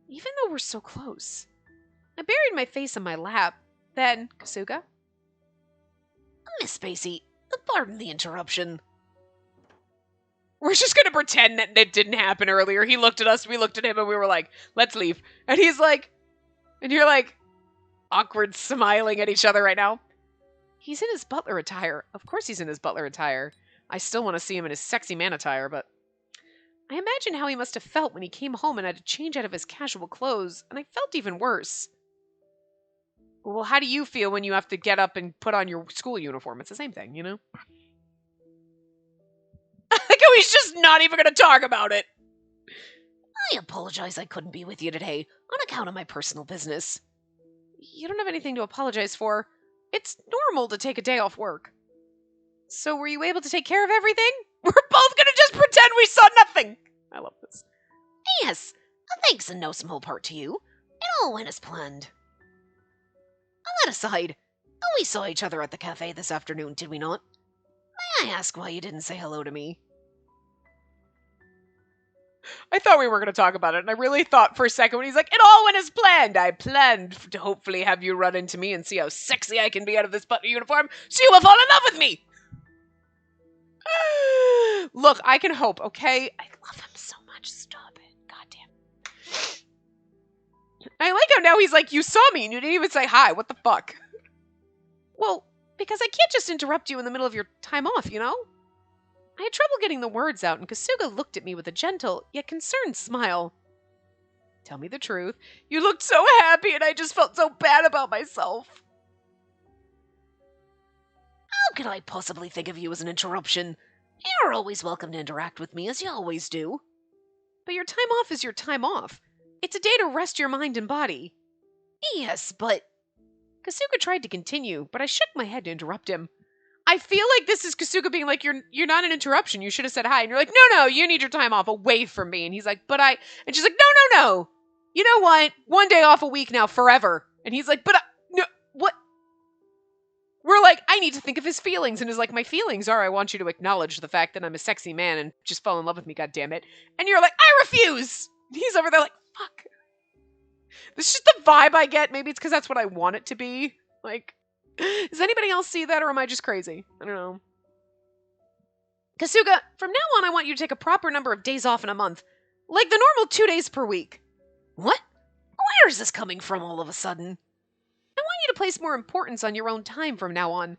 Even though we're so close. I buried my face in my lap. Then, Kasuga? Miss Spacey, pardon the interruption. We're just gonna pretend that it didn't happen earlier. He looked at us, we looked at him, and we were like, let's leave. And he's like, and you're like, awkward smiling at each other right now. He's in his butler attire. Of course he's in his butler attire. I still want to see him in his sexy man attire, but I imagine how he must have felt when he came home and had to change out of his casual clothes, and I felt even worse. Well, how do you feel when you have to get up and put on your school uniform? It's the same thing, you know? I think he's just not even going to talk about it. I apologize I couldn't be with you today on account of my personal business. You don't have anything to apologize for. It's normal to take a day off work. So were you able to take care of everything? We're both going to just pretend we saw nothing. I love this. Yes, thanks in no small part to you. It all went as planned. That aside, we saw each other at the cafe this afternoon, did we not? May I ask why you didn't say hello to me? I thought we were going to talk about it, and I really thought for a second when he's like, it all went as planned. I planned to hopefully have you run into me and see how sexy I can be out of this butler uniform, so you will fall in love with me. Look, I can hope, okay? I love him so much. Stop it. Goddamn. I like how now he's like, you saw me and you didn't even say hi. What the fuck? Well, because I can't just interrupt you in the middle of your time off, you know? I had trouble getting the words out, and Kasuga looked at me with a gentle, yet concerned smile. Tell me the truth. You looked so happy, and I just felt so bad about myself. How could I possibly think of you as an interruption? You're always welcome to interact with me, as you always do. But your time off is your time off. It's a day to rest your mind and body. Yes, but... Kasuga tried to continue, but I shook my head to interrupt him. I feel like this is Kasuga being like, you're not an interruption. You should have said hi. And you're like, no, you need your time off away from me. And he's like, but I... And she's like, no. You know what? 1 day off a week now, forever. And he's like, but no, what? We're like, I need to think of his feelings. And he's like, my feelings are I want you to acknowledge the fact that I'm a sexy man and just fall in love with me, goddammit. And you're like, I refuse. And he's over there like, fuck. This is just the vibe I get. Maybe it's because that's what I want it to be. Like, does anybody else see that, or am I just crazy? I don't know. Kasuga, from now on, I want you to take a proper number of days off in a month. Like the normal 2 days per week. What? Where is this coming from all of a sudden? I want you to place more importance on your own time from now on.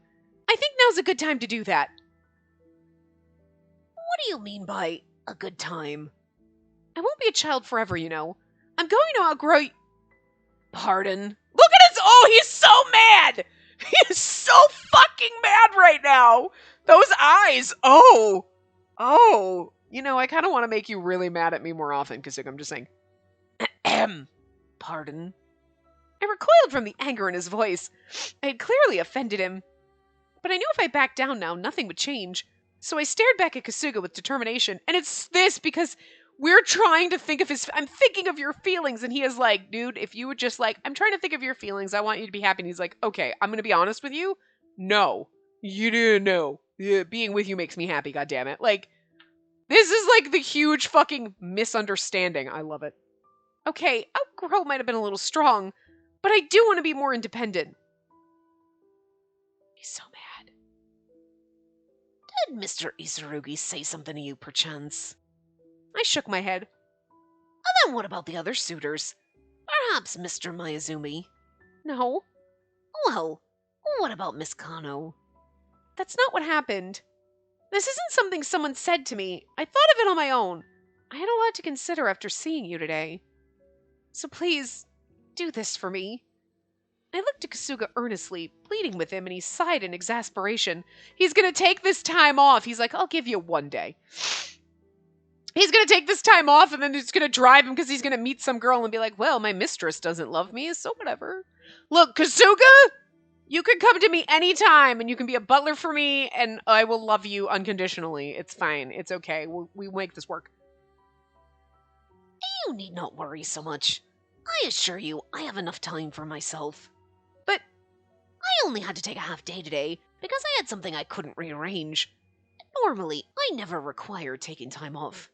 I think now's a good time to do that. What do you mean by a good time? I won't be a child forever, you know. I'm going to outgrow y- Pardon? Look at his- Oh, he's so mad! He is so fucking mad right now! Those eyes! Oh! You know, I kind of want to make you really mad at me more often, because I'm just saying. Pardon? I recoiled from the anger in his voice. I had clearly offended him. But I knew if I backed down now, nothing would change. So I stared back at Kasuga with determination. And it's this because we're trying to think of his... I'm thinking of your feelings. And he is like, dude, if you would just like... I'm trying to think of your feelings. I want you to be happy. And he's like, okay, I'm going to be honest with you. No. You didn't know. Yeah, being with you makes me happy, goddammit. Like, this is like the huge fucking misunderstanding. I love it. Okay, outgrow might have been a little strong, but I do want to be more independent. He's so mad. Did Mr. Isurugi say something to you, perchance? I shook my head. And then what about the other suitors? Perhaps Mr. Miyazumi? No. Well, what about Miss Kano? That's not what happened. This isn't something someone said to me. I thought of it on my own. I had a lot to consider after seeing you today. So please, do this for me. I looked at Kasuga earnestly, pleading with him, and he sighed in exasperation. He's gonna take this time off. He's like, I'll give you 1 day. He's gonna take this time off, and then it's gonna drive him because he's gonna meet some girl and be like, well, my mistress doesn't love me, so whatever. Look, Kasuga, you can come to me anytime, and you can be a butler for me, and I will love you unconditionally. It's fine. It's okay. We'll make this work. You need not worry so much. I assure you, I have enough time for myself. I only had to take a half day today because I had something I couldn't rearrange. Normally, I never require taking time off.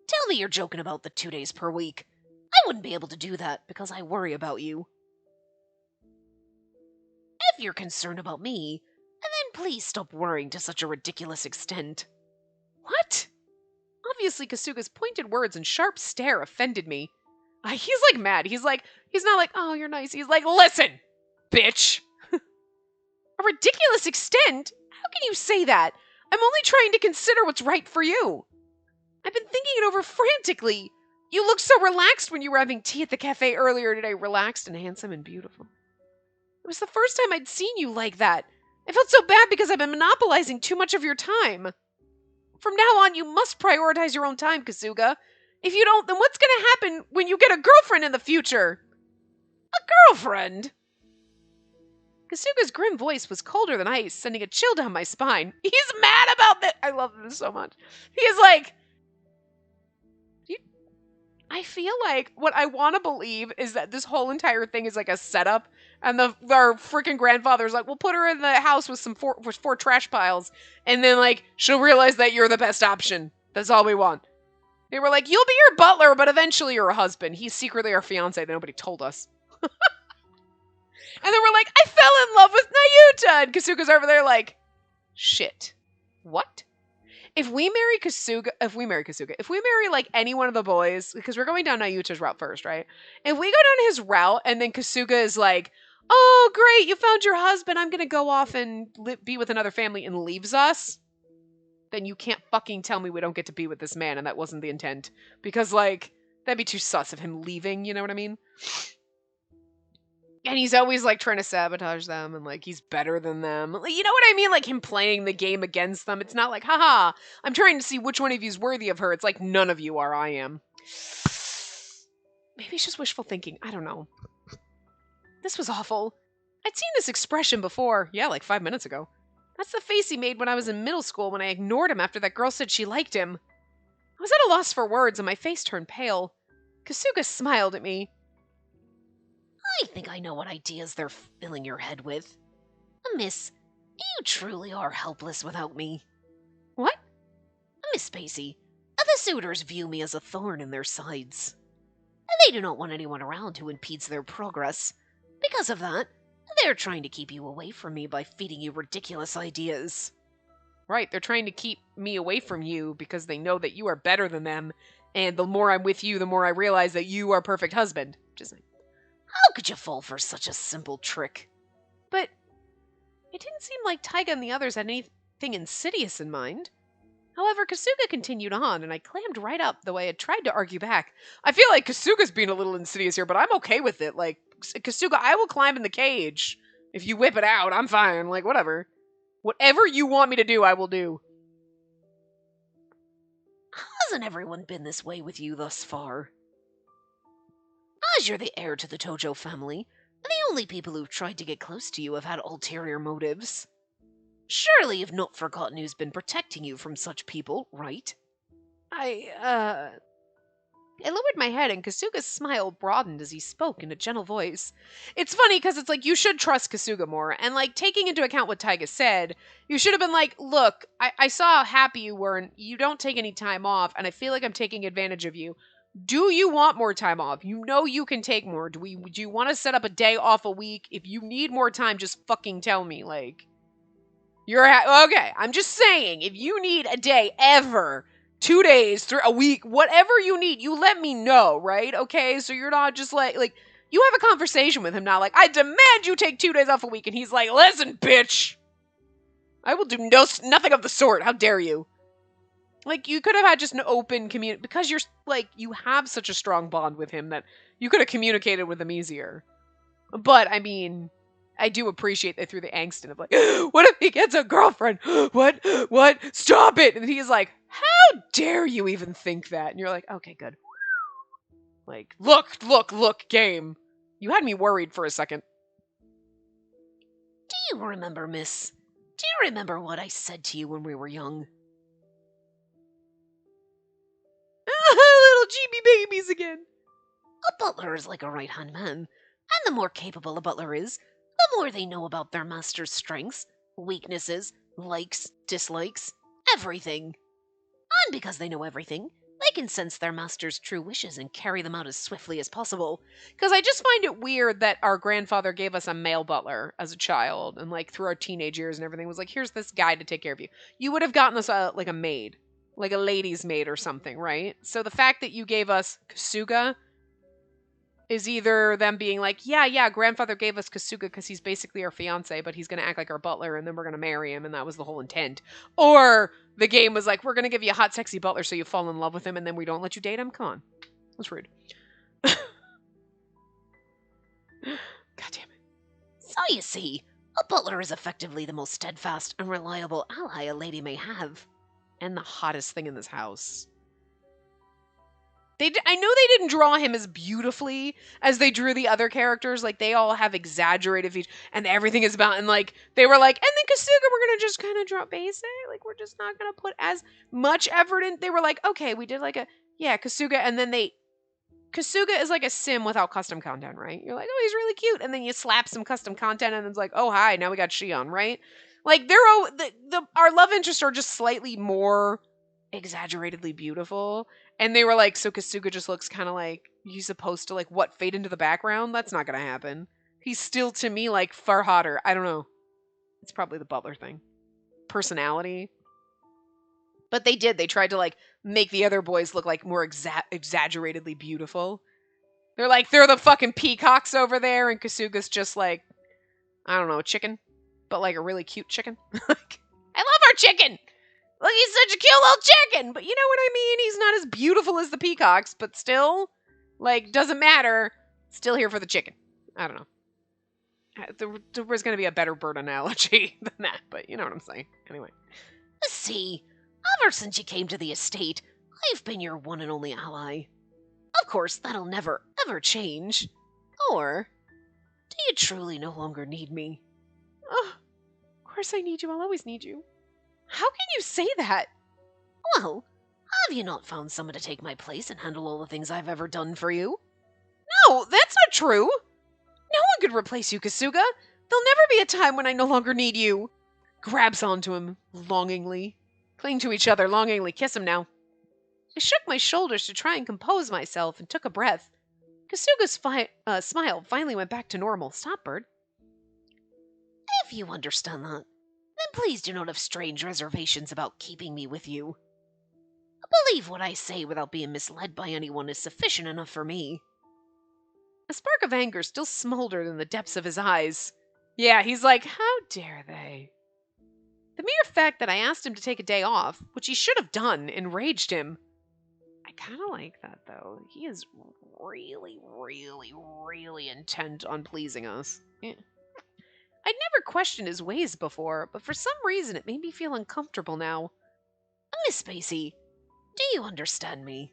Tell me you're joking about the 2 days per week. I wouldn't be able to do that because I worry about you. If you're concerned about me, then please stop worrying to such a ridiculous extent. What? Obviously, Kasuga's pointed words and sharp stare offended me. He's like mad. He's not like, oh, you're nice. He's like, listen, bitch. A ridiculous extent? How can you say that? I'm only trying to consider what's right for you. I've been thinking it over frantically. You looked so relaxed when you were having tea at the cafe earlier today. Relaxed and handsome and beautiful. It was the first time I'd seen you like that. I felt so bad because I've been monopolizing too much of your time. From now on, you must prioritize your own time, Kasuga. If you don't, then what's going to happen when you get a girlfriend in the future? A girlfriend? Kasuga's grim voice was colder than ice, sending a chill down my spine. He's mad about that. I love this so much. He is like, I feel like what I want to believe is that this whole entire thing is like a setup, and our freaking grandfather's like, we'll put her in the house with four trash piles, and then like she'll realize that you're the best option. That's all we want. They were like, you'll be your butler, but eventually you're a husband. He's secretly our fiance that nobody told us. And then we're like, I fell in love with Nayuta, and Kasuga's over there like, shit, what? If we marry like any one of the boys, because we're going down Nayuta's route first, right? If we go down his route and then Kasuga is like, oh, great, you found your husband, I'm going to go off and be with another family and leaves us, then you can't fucking tell me we don't get to be with this man and that wasn't the intent. Because, like, that'd be too sus of him leaving, you know what I mean? And he's always, like, trying to sabotage them, and, like, he's better than them. You know what I mean? Like, him playing the game against them. It's not like, haha, I'm trying to see which one of you is worthy of her. It's like, none of you are, I am. Maybe it's just wishful thinking. I don't know. This was awful. I'd seen this expression before. Yeah, like 5 minutes ago. That's the face he made when I was in middle school when I ignored him after that girl said she liked him. I was at a loss for words, and my face turned pale. Kasuga smiled at me. I think I know what ideas they're filling your head with. Miss, you truly are helpless without me. What? Miss Spacey, the suitors view me as a thorn in their sides. They do not want anyone around who impedes their progress. Because of that, they're trying to keep you away from me by feeding you ridiculous ideas. Right, they're trying to keep me away from you because they know that you are better than them, and the more I'm with you, the more I realize that you are a perfect husband. Just like, how could you fall for such a simple trick? But it didn't seem like Taiga and the others had anything insidious in mind. However, Kasuga continued on, and I clammed right up, though I had tried to argue back. I feel like Kasuga's being a little insidious here, but I'm okay with it. Like, Kasuga, I will climb in the cage. If you whip it out, I'm fine. Like, whatever. Whatever you want me to do, I will do. Hasn't everyone been this way with you thus far? As you're the heir to the Tojo family, the only people who've tried to get close to you have had ulterior motives. Surely you've not forgotten who's been protecting you from such people, right? I lowered my head, and Kasuga's smile broadened as he spoke in a gentle voice. It's funny, because it's like, you should trust Kasuga more, and, like, taking into account what Taiga said, you should have been like, look, I saw how happy you were, and you don't take any time off, and I feel like I'm taking advantage of you. Do you want more time off? You know you can take more. Do you want to set up a day off a week? If you need more time, just fucking tell me, like... okay, I'm just saying, if you need a day ever, 2 days, a week, whatever you need, you let me know, right? Okay, so you're not just like, you have a conversation with him now, like, I demand you take 2 days off a week, and he's like, listen, bitch, I will do nothing of the sort, how dare you? Like, you could have had just an open because you're, like, you have such a strong bond with him that you could have communicated with him easier. But, I mean... I do appreciate they threw the angst in of like, what if he gets a girlfriend? What? Stop it! And he's like, how dare you even think that? And you're like, okay, good. Like, look, game. You had me worried for a second. Do you remember, miss? Do you remember what I said to you when we were young? Little GB babies again. A butler is like a right-hand man, and the more capable a butler is, the more they know about their master's strengths, weaknesses, likes, dislikes, everything. And because they know everything, they can sense their master's true wishes and carry them out as swiftly as possible. Because I just find it weird that our grandfather gave us a male butler as a child, and like through our teenage years and everything was like, here's this guy to take care of you. You would have gotten us like a maid, like a lady's maid or something, right? So the fact that you gave us Kasuga is either them being like, yeah, grandfather gave us Kasuga because he's basically our fiance, but he's going to act like our butler and then we're going to marry him, and that was the whole intent. Or the game was like, we're going to give you a hot, sexy butler so you fall in love with him and then we don't let you date him? Come on. That's rude. God damn it. So you see, a butler is effectively the most steadfast and reliable ally a lady may have. And the hottest thing in this house. I know they didn't draw him as beautifully as they drew the other characters. Like, they all have exaggerated features, and everything is about, and like, they were like, and then Kasuga, we're gonna just kind of draw basic. Like, we're just not gonna put as much effort in. They were like, okay, we did like Kasuga, and then Kasuga is like a sim without custom content, right? You're like, oh, he's really cute, and then you slap some custom content, and it's like, oh, hi, now we got Shion, right? Like, our love interests are just slightly more exaggerately beautiful. And they were like, so Kasuga just looks kind of like he's supposed to, like, what, fade into the background? That's not gonna happen. He's still, to me, like, far hotter. I don't know. It's probably the butler thing. Personality. But they tried to, like, make the other boys look like more exaggeratedly beautiful. They're like, they're the fucking peacocks over there, and Kasuga's just like, I don't know, a chicken. But like a really cute chicken. Like, I love our chicken! Look, he's such a cute little chicken! But you know what I mean? He's not as beautiful as the peacocks, but still, like, doesn't matter. Still here for the chicken. I don't know. There was going to be a better bird analogy than that, but you know what I'm saying. Anyway. See, ever since you came to the estate, I've been your one and only ally. Of course, that'll never, ever change. Or, do you truly no longer need me? Oh, of course I need you. I'll always need you. How can you say that? Well, have you not found someone to take my place and handle all the things I've ever done for you? No, that's not true. No one could replace you, Kasuga. There'll never be a time when I no longer need you. Grabs onto him, longingly. Cling to each other, longingly. Kiss him now. I shook my shoulders to try and compose myself and took a breath. Kasuga's smile finally went back to normal. Stop, bird. If you understand that, then please do not have strange reservations about keeping me with you. Believe what I say without being misled by anyone is sufficient enough for me. A spark of anger still smoldered in the depths of his eyes. Yeah, he's like, how dare they? The mere fact that I asked him to take a day off, which he should have done, enraged him. I kind of like that, though. He is really, really, really intent on pleasing us. Yeah. I'd never questioned his ways before, but for some reason it made me feel uncomfortable now. Miss Spacey, do you understand me?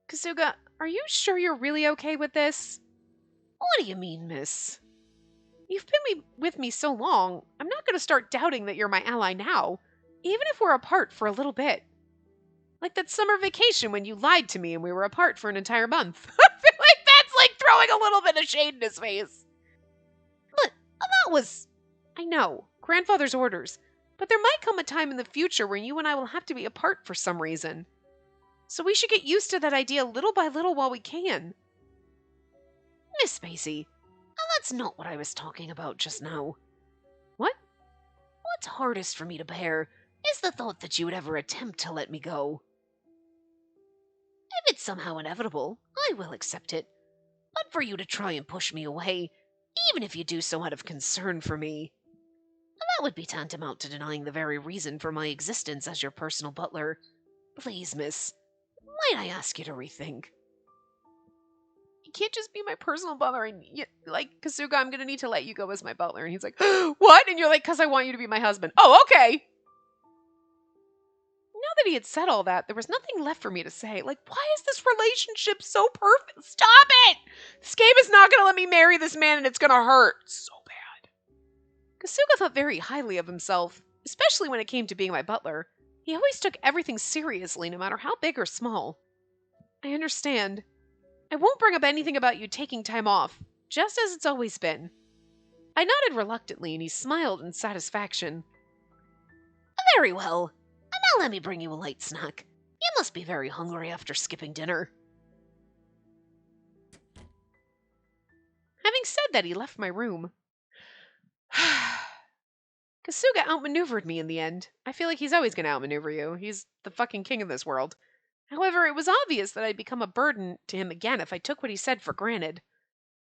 Kasuga, are you sure you're really okay with this? What do you mean, miss? You've been with me so long, I'm not going to start doubting that you're my ally now, even if we're apart for a little bit. Like that summer vacation when you lied to me and we were apart for an entire month. I feel like that's like throwing a little bit of shade in his face. But that was... I know, grandfather's orders, but there might come a time in the future where you and I will have to be apart for some reason. So we should get used to that idea little by little while we can. Miss Spacey, that's not what I was talking about just now. What? What's hardest for me to bear is the thought that you would ever attempt to let me go. If it's somehow inevitable, I will accept it. But for you to try and push me away, even if you do so out of concern for me, that would be tantamount to denying the very reason for my existence as your personal butler. Please, miss, might I ask you to rethink? You can't just be my personal butler and, like, Kasuga, I'm gonna need to let you go as my butler. And he's like, what? And you're like, because I want you to be my husband. Oh, okay. Now that he had said all that, there was nothing left for me to say. Like, why is this relationship so perfect? Stop it! This game is not gonna let me marry this man and it's gonna hurt so bad. Kasuga thought very highly of himself, especially when it came to being my butler. He always took everything seriously, no matter how big or small. I understand. I won't bring up anything about you taking time off, just as it's always been. I nodded reluctantly, and he smiled in satisfaction. Very well. And now let me bring you a light snack. You must be very hungry after skipping dinner. Having said that, he left my room. Kasuga outmaneuvered me in the end. I feel like he's always going to outmaneuver you. He's the fucking king of this world. However, it was obvious that I'd become a burden to him again if I took what he said for granted.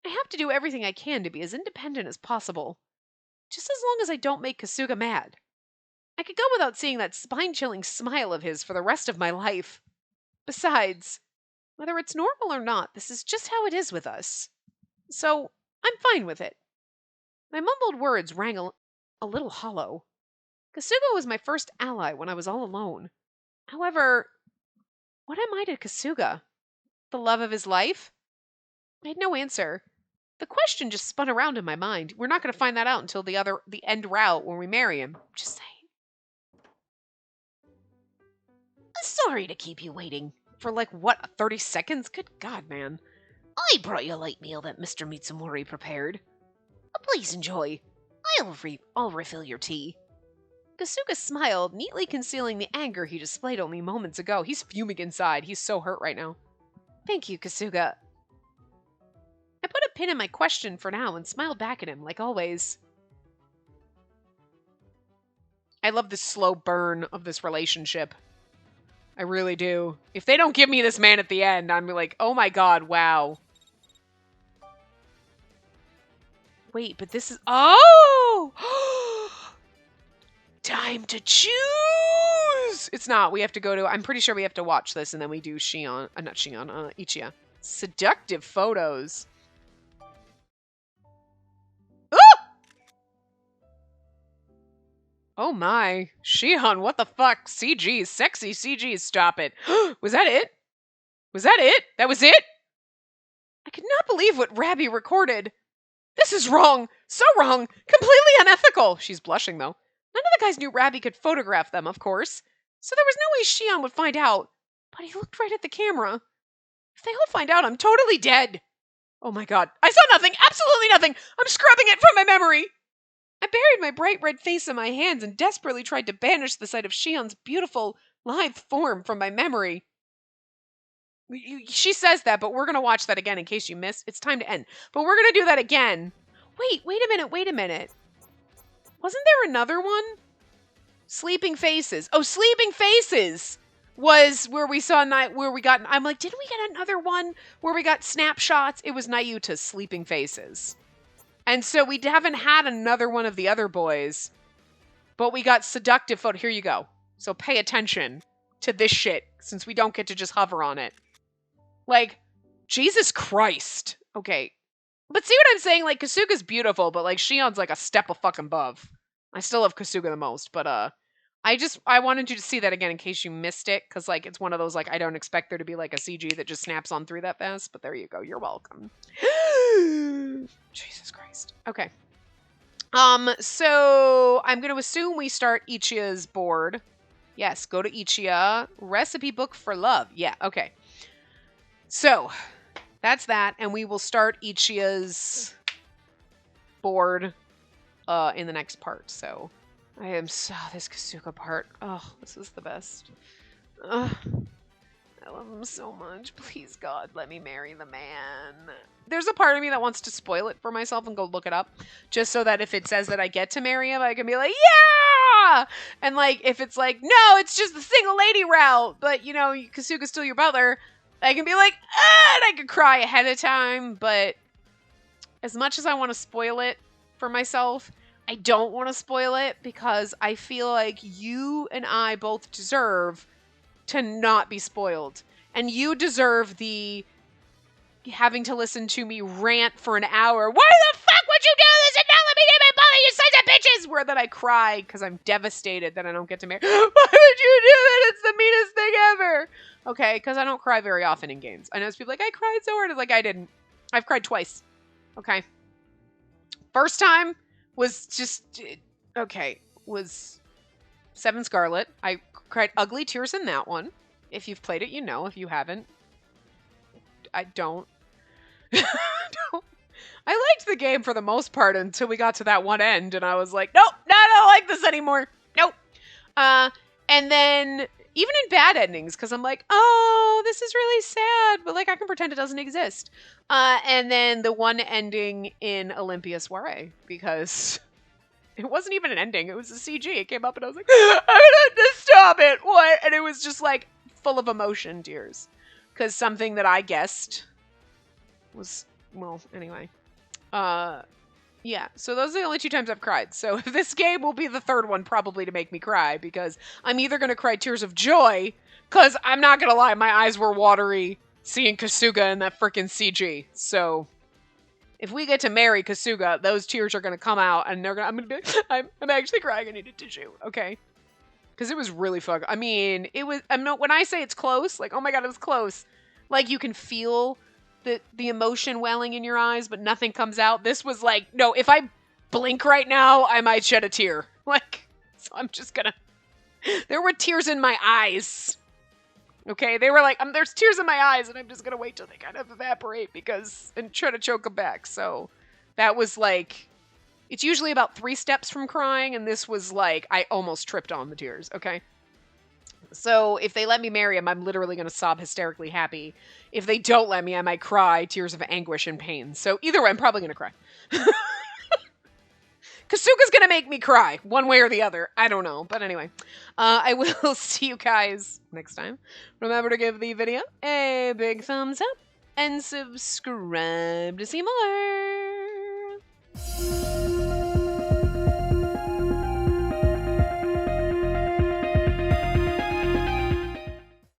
I have to do everything I can to be as independent as possible. Just as long as I don't make Kasuga mad. I could go without seeing that spine-chilling smile of his for the rest of my life. Besides, whether it's normal or not, this is just how it is with us. So, I'm fine with it. My mumbled words rang a little hollow. Kasuga was my first ally when I was all alone. However, what am I to Kasuga? The love of his life? I had no answer. The question just spun around in my mind. We're not going to find that out until the end route when we marry him. Just saying. Sorry to keep you waiting. For like, what, 30 seconds? Good God, man. I brought you a light meal that Mr. Mitsumori prepared. Please enjoy. I'll refill your tea. Kasuga smiled, neatly concealing the anger he displayed only moments ago. He's fuming inside. He's so hurt right now. Thank you, Kasuga. I put a pin in my question for now and smiled back at him, like always. I love the slow burn of this relationship. I really do. If they don't give me this man at the end, I'm like, oh my god, wow. Wait, but this is... Oh! Time to choose! It's not. We have to go to... I'm pretty sure we have to watch this, and then we do Shion... not Shion, Ichiya. Seductive photos. Oh my. Shion, what the fuck? CG, sexy CG, stop it. Was that it? Was that it? That was it? I could not believe what Rabbi recorded. This is wrong. So wrong. Completely unethical. She's blushing, though. None of the guys knew Rabbi could photograph them, of course. So there was no way Shion would find out. But he looked right at the camera. If they all find out, I'm totally dead. Oh my god. I saw nothing. Absolutely nothing. I'm scrubbing it from my memory. I buried my bright red face in my hands and desperately tried to banish the sight of Shion's beautiful, lithe form from my memory. She says that, but we're going to watch that again in case you missed. It's time to end. But we're going to do that again. Wait a minute. Wasn't there another one? Sleeping Faces. Oh, Sleeping Faces was where we saw I'm like, didn't we get another one where we got snapshots? It was Nayuta's Sleeping Faces. And so we haven't had another one of the other boys, but we got seductive photo. Here you go. So pay attention to this shit, since we don't get to just hover on it. Like, Jesus Christ. Okay. But see what I'm saying? Like, Kasuga's beautiful, but like, Shion's like a step a fucking above. I still love Kasuga the most, but I wanted you to see that again in case you missed it, because like, it's one of those, like, I don't expect there to be like a CG that just snaps on through that fast, but there you go. You're welcome. Jesus Christ. Okay. So I'm going to assume we start Ichiya's board. Yes, go to Ichiya. Recipe book for love. Yeah, okay. So, that's that, and we will start Ichiya's board in the next part. So, I am so... this Kasuga part. Oh, this is the best. I love him so much. Please, God, let me marry the man. There's a part of me that wants to spoil it for myself and go look it up, just so that if it says that I get to marry him, I can be like, yeah! And, like, if it's like, no, it's just the single lady route, but, you know, Kasuga's still your butler, I can be like, ah! And I can cry ahead of time, but as much as I want to spoil it for myself, I don't want to spoil it because I feel like you and I both deserve to not be spoiled. And you deserve the having to listen to me rant for an hour. Why the fuck would you do this and not let me get my bother, you sons of bitches? Where that I cry because I'm devastated that I don't get to marry. Why would you do that? It's the meanest thing ever. Okay, because I don't cry very often in games. I know people like, I cried so hard. It's like, I didn't. I've cried twice. Okay. First time was just, okay, was Seven Scarlet. I cried ugly tears in that one. If you've played it, you know. If you haven't, I don't. Don't. I liked the game for the most part until we got to that one end, and I was like, nope, no, I don't like this anymore. Nope. And then even in bad endings, because I'm like, oh, this is really sad, but like I can pretend it doesn't exist. And then the one ending in Olympia Soiree, because it wasn't even an ending, it was a CG. It came up and I was like, I have to stop it. What? And it was just like full of emotion tears. Because something that I guessed was, well, anyway. Yeah, so those are the only 2 times I've cried. So this game will be the 3rd one probably to make me cry, because I'm either going to cry tears of joy, because I'm not going to lie, my eyes were watery seeing Kasuga in that freaking CG. So if we get to marry Kasuga, those tears are going to come out, and I'm going to be like, I'm actually crying, I need a tissue, okay? Because it was really fucking, I mean, it was, when I say it's close, like, oh my god, it was close. Like, you can feel the emotion welling in your eyes, but nothing comes out. This was like, no, if I blink right now, I might shed a tear. Like, so I'm just gonna... There were tears in my eyes. Okay, they were like, there's tears in my eyes, and I'm just gonna wait till they kind of evaporate, and try to choke them back. So that was like, it's usually about 3 steps from crying, and this was like, I almost tripped on the tears, okay? So if they let me marry him, I'm literally going to sob hysterically happy. If they don't let me, I might cry tears of anguish and pain. So either way, I'm probably going to cry. Kasuga's going to make me cry, one way or the other. I don't know. But anyway, I will see you guys next time. Remember to give the video a big thumbs up and subscribe to see more.